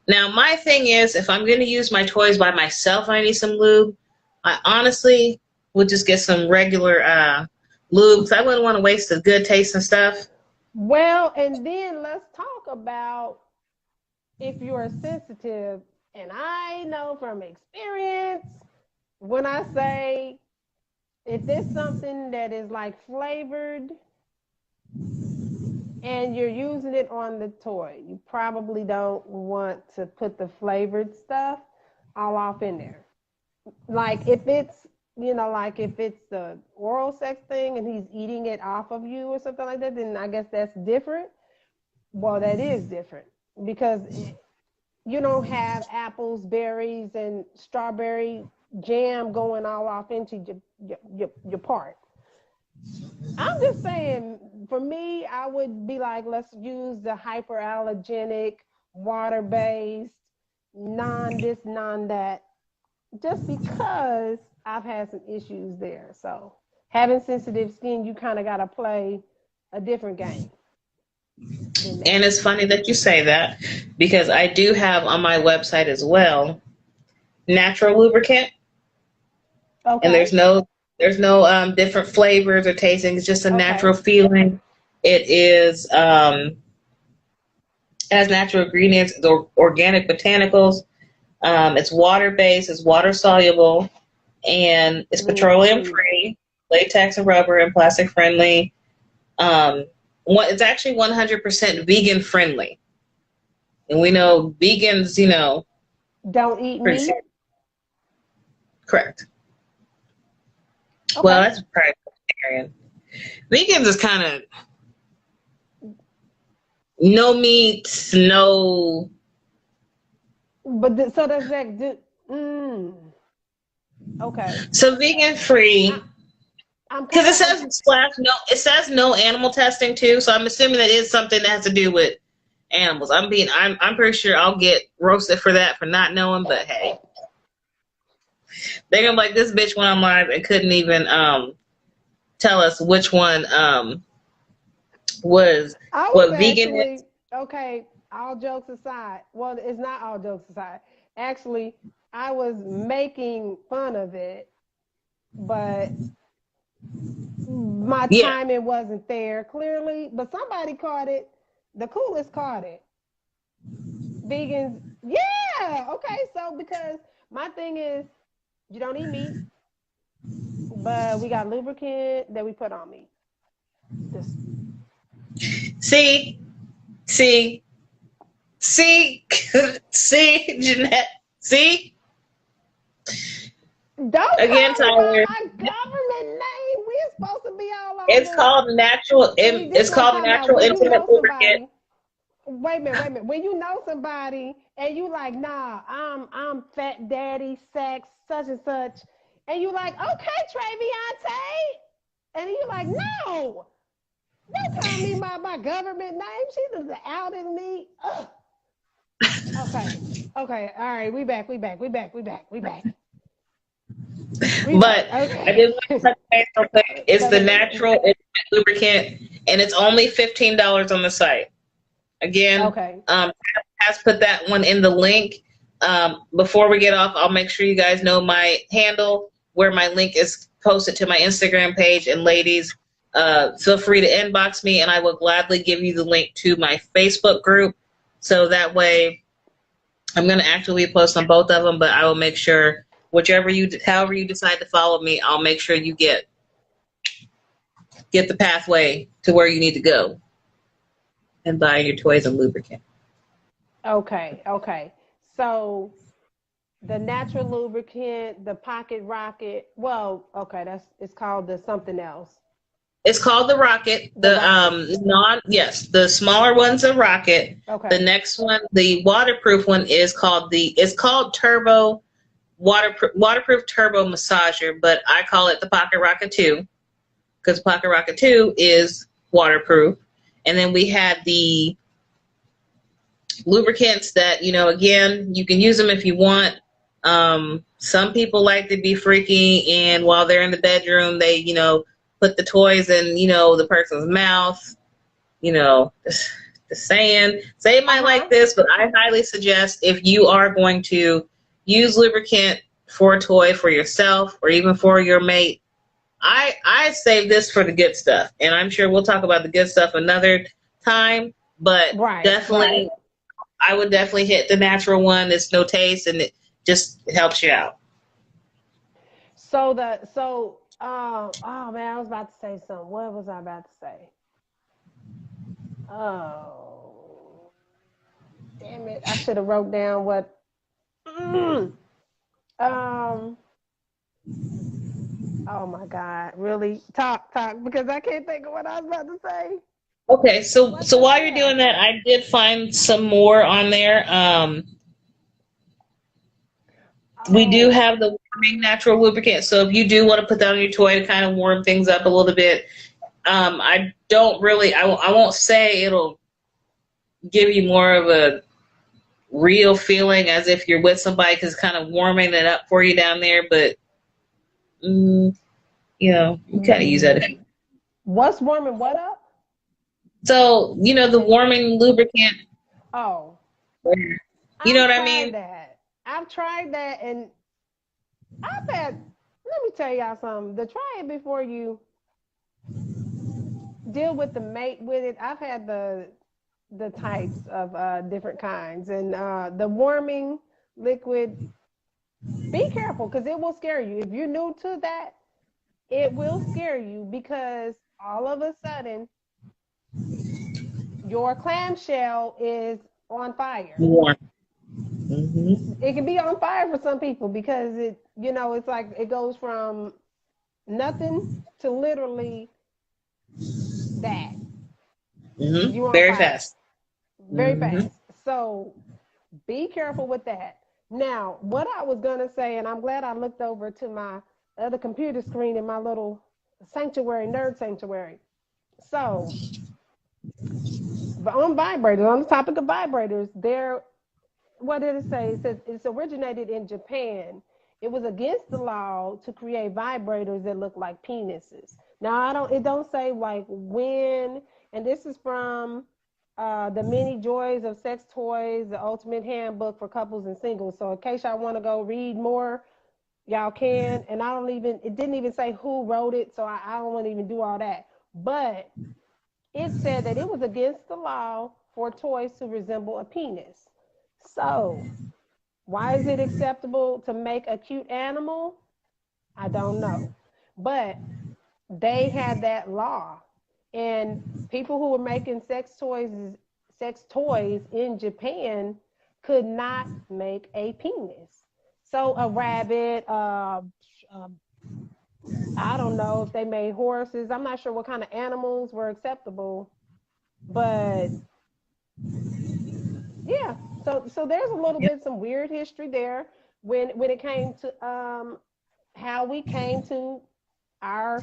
Now, my thing is, if I'm going to use my toys by myself and I need some lube, I honestly would just get some regular lube because I wouldn't want to waste the good taste and stuff. Well, and then let's talk about if you're sensitive. And I know from experience, when I say if there's something that is like flavored and you're using it on the toy, you probably don't want to put the flavored stuff all off in there. Like if it's, you know, like if it's the oral sex thing and he's eating it off of you or something like that, then I guess that's different. Well, that is different because you don't have apples, berries, and strawberry jam going all off into your part. I'm just saying, for me, I would be like, let's use the hyperallergenic, water-based, non-this, non-that, just because I've had some issues there. So having sensitive skin, you kind of got to play a different game. And it's funny that you say that because I do have on my website as well natural lubricant. Okay. And there's no different flavors or tasting. It's just a natural feeling. It is has natural ingredients, the organic botanicals. It's water based, it's water soluble, and it's petroleum free, latex and rubber and plastic friendly. It's actually 100% vegan friendly. And we know vegans, you know, don't eat meat. Correct. Okay. Well, that's probably vegetarian. Vegans is kind of no meat, no. But so does that do? Okay. So vegan free. Because it says no animal testing too, so I'm assuming that is something that has to do with animals. I'm pretty sure I'll get roasted for that for not knowing, but hey. They're gonna be like, this bitch went on live and couldn't even tell us which one was what vegan is. Okay, all jokes aside. Well, it's not all jokes aside. Actually, I was making fun of it, but my timing wasn't there clearly. But somebody caught it. The coolest caught it. Vegans, yeah. Okay, so because my thing is, you don't eat meat, but we got lubricant that we put on meat. See, Jeanette, see? Don't again, Tyler. My government name. We're supposed to be all over. It's called natural. It's called natural intimate lubricant. Wait a minute. When you know somebody and you like, nah, I'm fat daddy, sex, such and such, and you like, okay, Traviante, and you like, no, don't tell me my government name. She just outed me. Ugh. Okay, all right, we back. But I Okay. did want to touch base real quick. It's the natural lubricant, and it's only $15 on the site. Again, Okay. has put that one in the link. Before we get off, I'll make sure you guys know my handle, where my link is posted to my Instagram page. And ladies, feel free to inbox me, and I will gladly give you the link to my Facebook group. So that way, I'm going to actually post on both of them, but I will make sure however you decide to follow me, I'll make sure you get the pathway to where you need to go and buy your toys and lubricant. Okay. So the natural lubricant, the pocket rocket. Well, okay, it's called the something else. It's called the Rocket. The Rocket. The smaller one's a Rocket. Okay. The next one, the waterproof one, is called Turbo Waterproof Turbo Massager, but I call it the Pocket Rocket 2 because Pocket Rocket 2 is waterproof. And then we had the lubricants that, again, you can use them if you want. Some people like to be freaky, and while they're in the bedroom, they, put the toys in, the person's mouth, just saying. Say might like this, but I highly suggest, if you are going to use lubricant for a toy for yourself or even for your mate, I save this for the good stuff. And I'm sure we'll talk about the good stuff another time, but definitely, I would definitely hit the natural one. It's no taste, and it just helps you out. Oh man, I was about to say something. What was I about to say? Oh, damn it! I should have wrote down what. Oh my God! Really? Talk, because I can't think of what I was about to say. Okay, so while you're doing that, I did find some more on there. We do have the warming natural lubricant, so if you do want to put that on your toy to kind of warm things up a little bit, I won't say it'll give you more of a real feeling as if you're with somebody, because it's kind of warming it up for you down there, but you kind of use that. What's warming what up? So, the warming lubricant. Oh. You know what I mean? I've tried that, and let me tell y'all something. To try it before you deal with the mate with it, I've had the types of different kinds. And the warming liquid, be careful, because it will scare you. If you're new to that, it will scare you, because all of a sudden, your clamshell is on fire. Warm. Mm-hmm. It can be on fire for some people, because it's like it goes from nothing to literally that. Mm-hmm. Very fast. Very fast. So be careful with that. Now, what I was going to say, and I'm glad I looked over to my other computer screen in my little nerd sanctuary. So, but on the topic of vibrators, what did it say? It says it's originated in Japan. It was against the law to create vibrators that look like penises. Now, it don't say like when, and this is from The Many Joys of Sex Toys, the Ultimate Handbook for Couples and Singles. So in case y'all want to go read more, y'all can. And it didn't even say who wrote it, so I don't want to even do all that. But it said that it was against the law for toys to resemble a penis. So why is it acceptable to make a cute animal? I don't know. But they had that law. And people who were making sex toys in Japan could not make a penis. So a rabbit, I don't know if they made horses. I'm not sure what kind of animals were acceptable, but yeah. So there's a little bit some weird history there when it came to how we came to our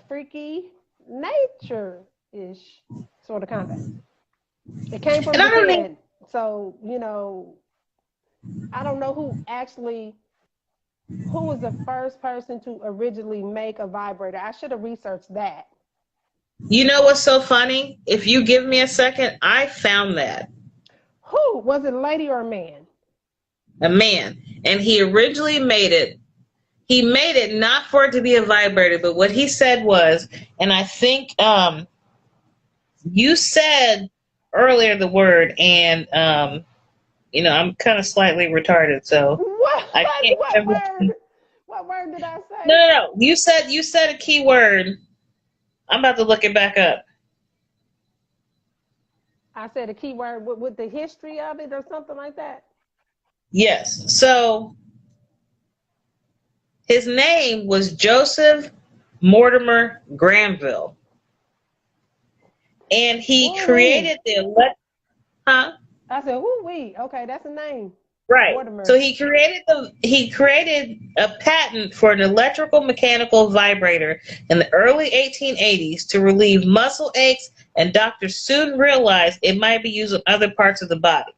freaky nature-ish sort of conduct. It came from Japan. So, I don't know who was the first person to originally make a vibrator. I should have researched that. You know what's so funny? If you give me a second, I found that. Who was it, a lady or a man? A man. And he originally made it. He made it not for it to be a vibrator, but what he said was, and I think you said earlier the word, and I'm kind of slightly retarded, so I can't remember. What word did I say? No. You said a key word. I'm about to look it back up. I said a key word with the history of it or something like that. Yes. So his name was Joseph Mortimer Granville. And he created the I said, woo-wee. Okay, that's a name. Right. Mortimer. So he created a patent for an electrical mechanical vibrator in the early 1880s to relieve muscle aches, and doctors soon realized it might be used in other parts of the body.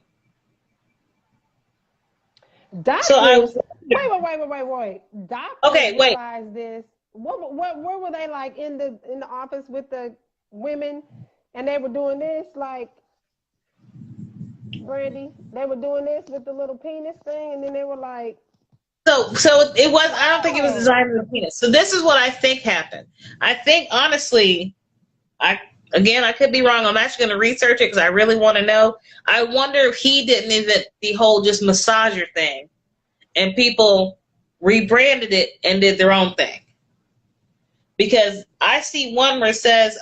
Doctors, wait. Doctors realized this. What were they like in the office with the women, and they were doing this like, Brandy? They were doing this with the little penis thing, and then they were like. So it was. I don't think it was designed with a penis. So this is what I think happened. I think honestly, I could be wrong. I'm actually going to research it because I really want to know. I wonder if he didn't invent the whole just massager thing, and people rebranded it and did their own thing. Because I see one where it says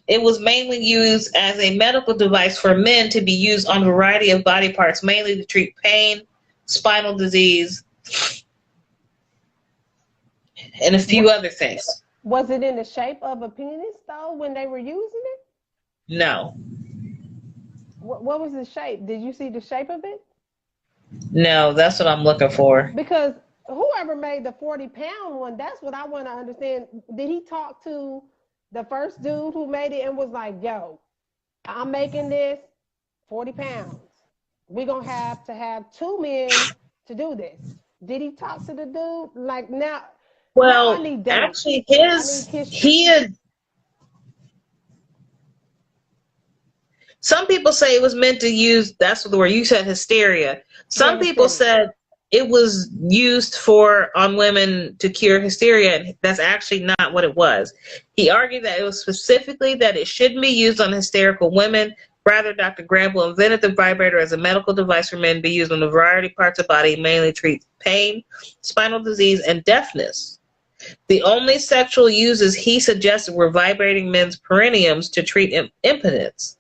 it was mainly used as a medical device for men to be used on a variety of body parts, mainly to treat pain, spinal disease, and a few other things. Was it in the shape of a penis, though, when they were using it? No. What was the shape? Did you see the shape of it? No, that's what I'm looking for. Because whoever made the 40-pound one, that's what I want to understand. Did he talk to the first dude who made it and was like, yo, I'm making this 40 pounds. We're going to have 2 men to do this. Did he talk to the dude? Like now, well, now I need actually some people say it was meant to use, that's the word you said, hysteria. Some people said it was used on women to cure hysteria, and that's actually not what it was. He argued that it was specifically that it shouldn't be used on hysterical women. Rather, Dr. Granville invented the vibrator as a medical device for men to be used on a variety of parts of the body, mainly treat pain, spinal disease, and deafness. The only sexual uses he suggested were vibrating men's perineums to treat impotence.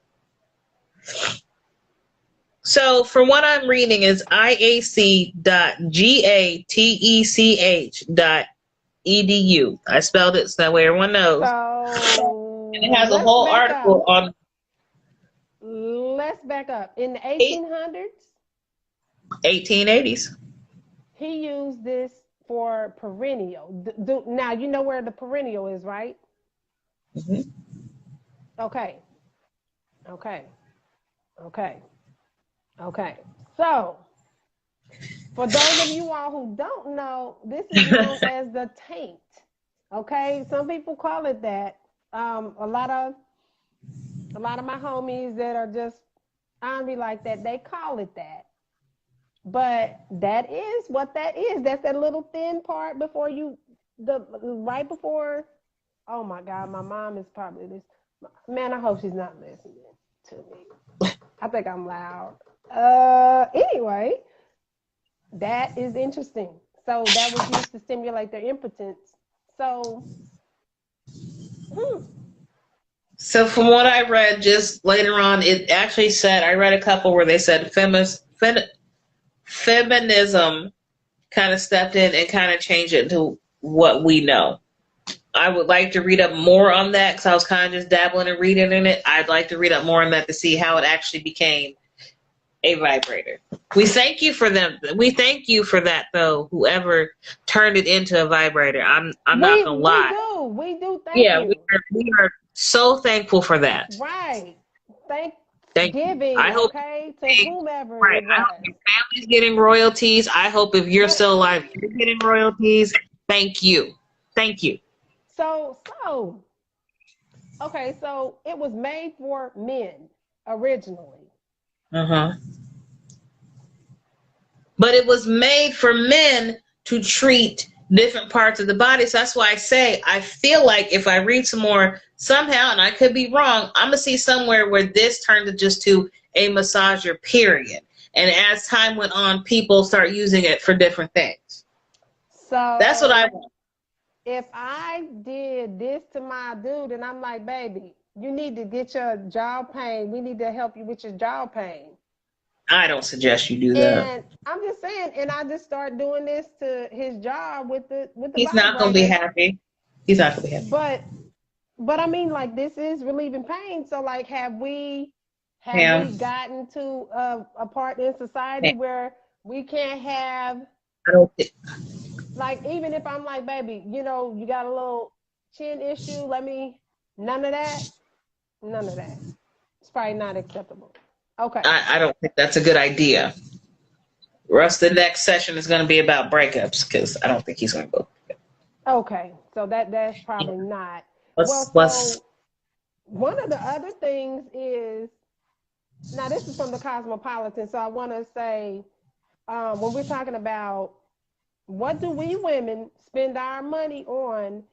So from what I'm reading is iac.gatech.edu. I spelled it so that way everyone knows. So, and it has a whole article on. Let's back up. In the 1800s? 1880s. He used this for perineal. Now, you know where the perineal is, right? Mm-hmm. Okay. So, for those of you all who don't know, this is known as the taint. Okay, some people call it that. A lot of my homies that are just angry like that, they call it that. But that is what that is. That's that little thin part right before. Oh my God, my mom is probably this. Man, I hope she's not listening to me. I think I'm loud. Anyway, that is interesting. So that was used to stimulate their impotence. So, So from what I read just later on, it actually said, I read a couple where they said feminism kind of stepped in and kind of changed it to what we know. I would like to read up more on that because I was kind of just dabbling and reading in it. I'd like to read up more on that to see how it actually became a vibrator. We thank you for them. We thank you for that, though. Whoever turned it into a vibrator, I'm not gonna lie. We do. Thank you. We are so thankful for that. Right. Thank you. giving, I hope okay, to whomever right. it I hope was. your family's getting royalties. I hope if you're But still alive, you're getting royalties. Thank you. Thank you. so okay, so it was made for men originally. Uh-huh. But it was made for men to treat different parts of the body. So that's why I say I feel like if I read some more somehow, and I could be wrong, I'm gonna see somewhere where this turned to just to a massager, period. And as time went on, people start using it for different things. That's what I So want. if I did this to my dude and I'm like, baby, you need to get your jaw pain. We need to help you with your jaw pain. I don't suggest you do that. And I'm just saying, and I just start doing this to his jaw with the He's not gonna be vibrator. happy. He's not gonna be happy. But I mean, like, this is relieving pain. So like, have Pam, we gotten to a part in society Pam, where we can't have, I don't think like, even if I'm like, baby, you got a little chin issue, none of that, none of that. It's probably not acceptable. Okay. I don't think that's a good idea. Russ, the next session is going to be about breakups because I don't think he's going to go. Okay. So that's probably not. Well, Let's so one of the other things is, now this is from the Cosmopolitan, so I want to say, when we're talking about what do we women spend our money on,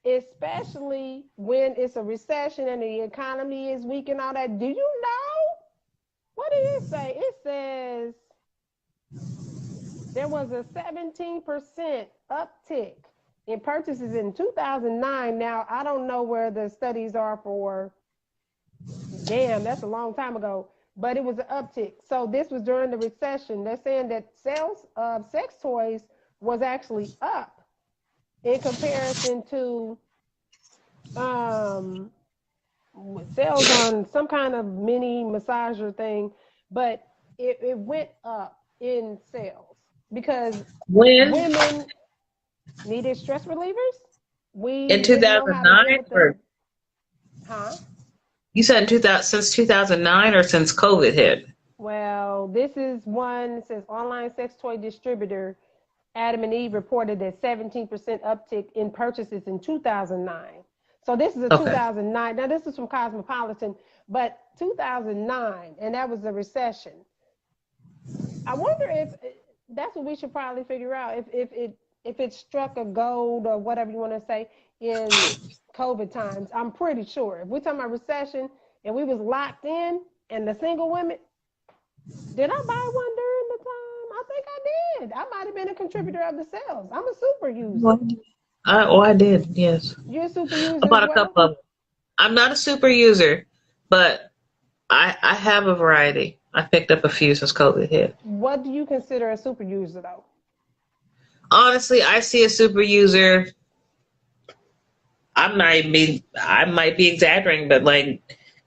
especially when it's a recession and the economy is weak and all that. Do you know? What did it say? It says there was a 17% uptick in purchases in 2009. Now, I don't know where the studies are for, damn, that's a long time ago, but it was an uptick. So this was during the recession. They're saying that sales of sex toys was actually up in comparison to sales on some kind of mini massager thing, but it went up in sales because when women needed stress relievers. We in didn't know how to deal 2009 with or huh? you said in 2000 since 2009 or since COVID hit? Well, this is one, says online sex toy distributor Adam and Eve reported a 17% uptick in purchases in 2009. So this is a Okay. 2009. Now this is from Cosmopolitan, but 2009, and that was a recession. I wonder if that's what we should probably figure out. If it struck a gold or whatever you want to say in COVID times. I'm pretty sure if we're talking about recession and we was locked in, and the single women, did I buy one during the time? I think I did. I might have been a contributor of the sales. I'm a super user. I did, yes. You're a super user as About a well? couple of them. I'm not a super user, but I have a variety. I picked up a few since COVID hit. What do you consider a super user though? Honestly, I see a super user. I might be exaggerating, but like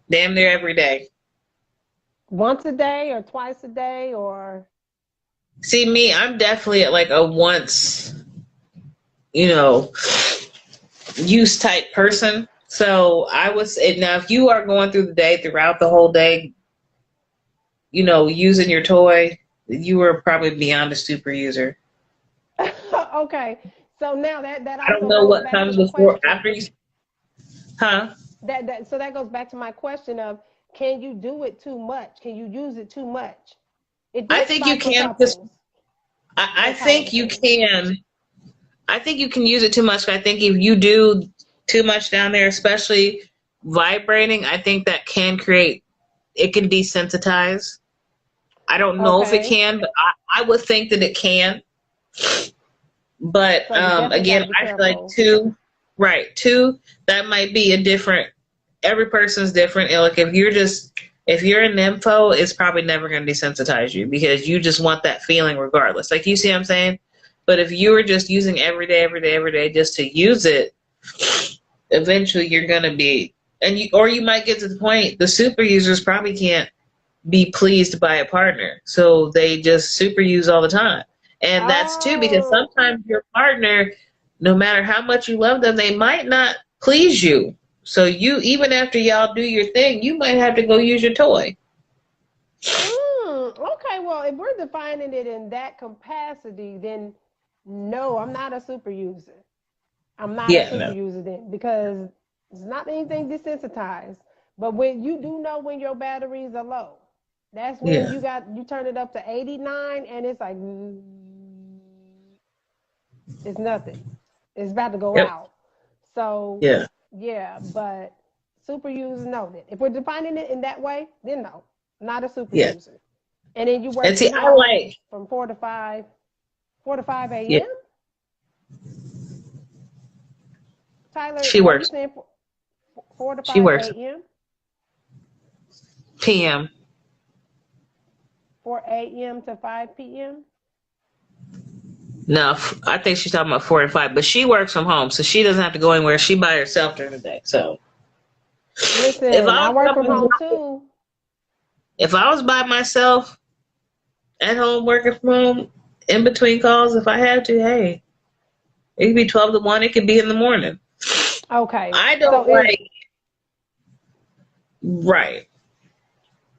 damn near every day. Once a day or twice a day or? See me, I'm definitely at like a once, use type person. So now if you are going through the day throughout the whole day, using your toy, you are probably beyond a super user. Okay. So now that I don't also know goes what back comes to the before question. after you, huh? So that goes back to my question of, can you do it too much? Can you use it too much? It I did think you spike for can because couples. I That's all I'm think you saying. can. I think you can use it too much. I think if you do too much down there, especially vibrating, I think that can create, it can desensitize. I don't know if it Okay. can, but I would think that it can. But So you definitely got to again, be I feel like careful. two, that might be a different, every person's different. Like if you're an nympho, it's probably never going to desensitize you because you just want that feeling regardless. Like, you see what I'm saying? But if you were just using every day just to use it, eventually you're going to be, or you might get to the point, the super users probably can't be pleased by a partner. So they just super use all the time. And that's too, because Oh, sometimes your partner, no matter how much you love them, they might not please you. So even after y'all do your thing, you might have to go use your toy. Okay, well, if we're defining it in that capacity, then no, I'm not a super user. I'm not a Yeah, super no. user then because it's not anything desensitized. But when you do know when your batteries are low, that's when Yeah, you turn it up to 89 and it's like it's nothing. It's about to go yep, out. So yeah, yeah, but super user no. Then if we're defining it in that way, then no, not a super yeah. user. And then you And work see, from I home like, from 4 to 5 yeah, a.m. Tyler, she are you works. saying four to She five works a.m.? PM. 4 a.m. to 5 p.m.? No, I think she's talking about 4 to 5, but she works from home, so she doesn't have to go anywhere. She by herself during the day. So if Listen, I I work from was home too. if I was by myself at home working from home in between calls, if I had to, hey, it could be 12 to 1. It could be in the morning. Okay. I So don't is like right.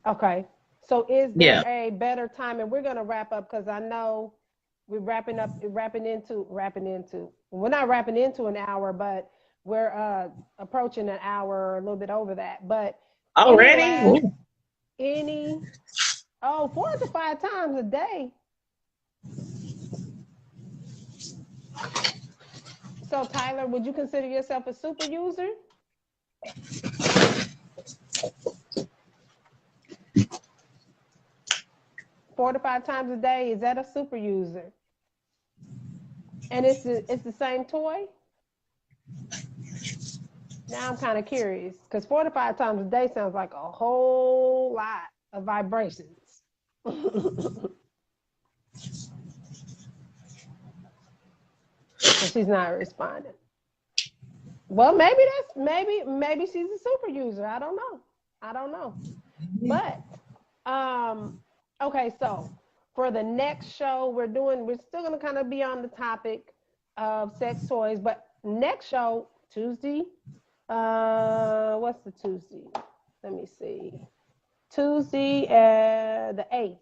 okay. So is there Yeah. a better time? And we're gonna wrap up because I know we're wrapping into. We're not wrapping into an hour, but we're approaching an hour or a little bit over that. But any Already? last Ooh. any 4 to 5 times a day. So Tyler, would you consider yourself a super user? 4 to 5 times a day, is that a super user? And it's the same toy? Now I'm kind of curious because 4 to 5 times a day sounds like a whole lot of vibrations. So she's not responding. Well, maybe she's a super user. I don't know. I don't know. But um, okay, so for the next show we're still gonna kind of be on the topic of sex toys, but next show Tuesday. What's the Tuesday? Let me see. Tuesday, the 8th.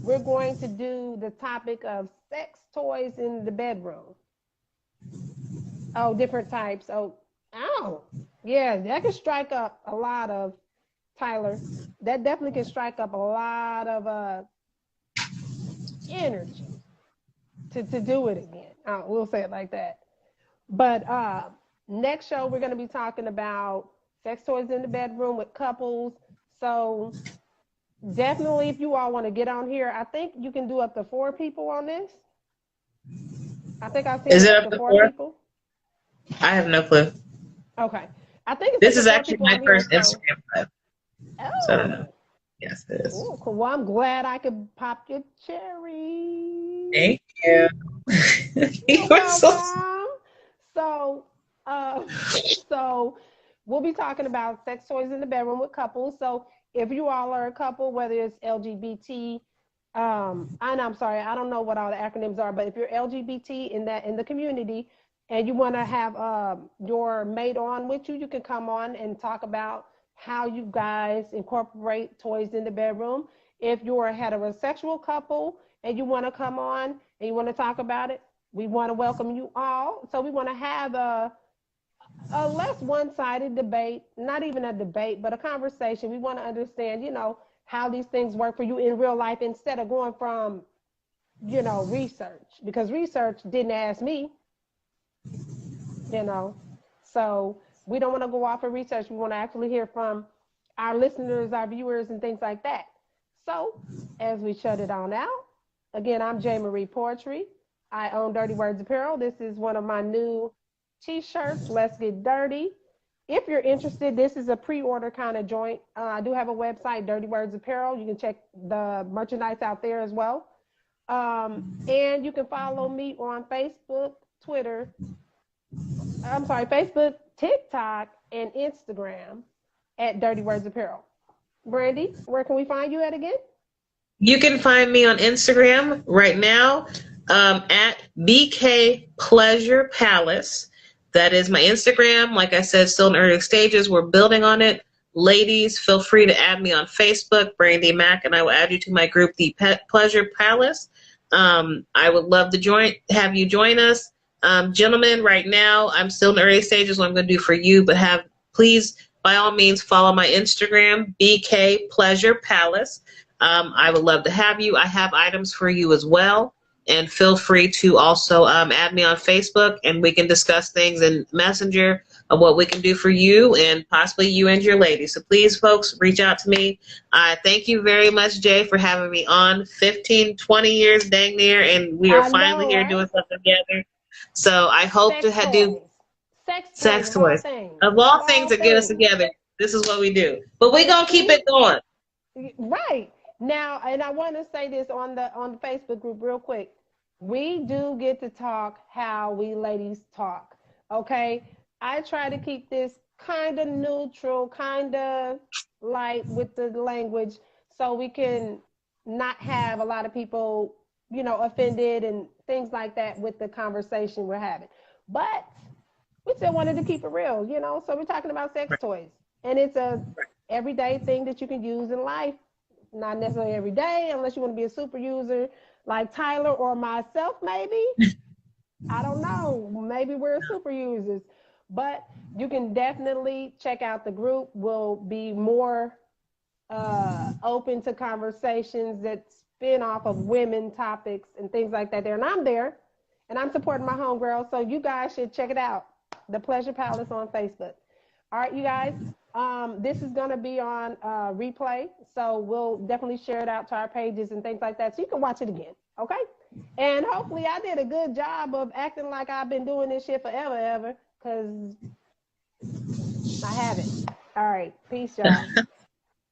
We're going to do the topic of sex toys in the bedroom. Oh, different types. Oh, yeah, that can strike up a lot of Tyler. That definitely can strike up a lot of energy to do it again. We'll say it like that. But next show we're going to be talking about sex toys in the bedroom with couples. So definitely, if you all want to get on here, I think you can do up to 4 people on this. I think I've seen Is it it up up to to four 4? people. I have no clue. Okay, I think it's up This to is four actually people my on here. first So Instagram live, so I don't know. oh, Yes, it is. cool. Well, I'm glad I could pop your cherry. Thank you. You're You are so welcome. So, uh, so we'll be talking about sex toys in the bedroom with couples. So, if you all are a couple, whether it's LGBT, and I'm sorry, I don't know what all the acronyms are, but if you're LGBT in the community, and you want to have your mate on with you, you can come on and talk about how you guys incorporate toys in the bedroom. If you're a heterosexual couple and you want to come on and you want to talk about it, we want to welcome you all. So we want to have a less one-sided debate, not even a debate, but a conversation. We want to understand, how these things work for you in real life instead of going from, research, because research didn't ask me, you know. So we don't want to go off of research. We want to actually hear from our listeners, our viewers, and things like that. So as we shut it on out, again, I'm J. Marie Poetry. I own Dirty Words Apparel. This is one of my new t-shirts. Let's get dirty. If you're interested, this is a pre-order kind of joint. I do have a website, Dirty Words Apparel. You can check the merchandise out there as well. And you can follow me on Facebook, Twitter, Facebook, TikTok, and Instagram at Dirty Words Apparel. Brandy, where can we find you at again? You can find me on Instagram right now at BK Pleasure Palace. That is my Instagram. Like I said, still in early stages. We're building on it. Ladies, feel free to add me on Facebook, Brandy Mack, and I will add you to my group, the Pleasure Palace. I would love to have you join us. Gentlemen, right now, I'm still in the early stages, what I'm going to do for you, but please, by all means, follow my Instagram, BK Pleasure Palace. I would love to have you. I have items for you as well. And feel free to also add me on Facebook, and we can discuss things in Messenger of what we can do for you and possibly you and your lady. So please, folks, reach out to me. Thank you very much, Jay, for having me on. 15, 20 years, dang near, and we are finally here doing something together. So I hope to do sex toys. Of all things that get us together, this is what we do. But we're going to keep it going. Right. Now, and I want to say this on the Facebook group real quick. We do get to talk how we ladies talk, okay? I try to keep this kind of neutral, kind of light with the language so we can not have a lot of people, you know, offended and things like that with the conversation we're having. But we still wanted to keep it real, you know? So we're talking about sex toys. And it's a everyday thing that you can use in life. Not necessarily every day, unless you want to be a super user like Tyler or myself, maybe. I don't know. Maybe we're super users. But you can definitely check out the group. We'll be more open to conversations that spin off of women topics and things like that there. And I'm there, and I'm supporting my homegirl. So you guys should check it out. The Pleasure Palace on Facebook. All right, you guys. This is going to be on replay, so we'll definitely share it out to our pages and things like that, so you can watch it again, okay? And hopefully I did a good job of acting like I've been doing this shit forever, because I haven't. All right, peace, y'all.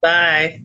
Bye.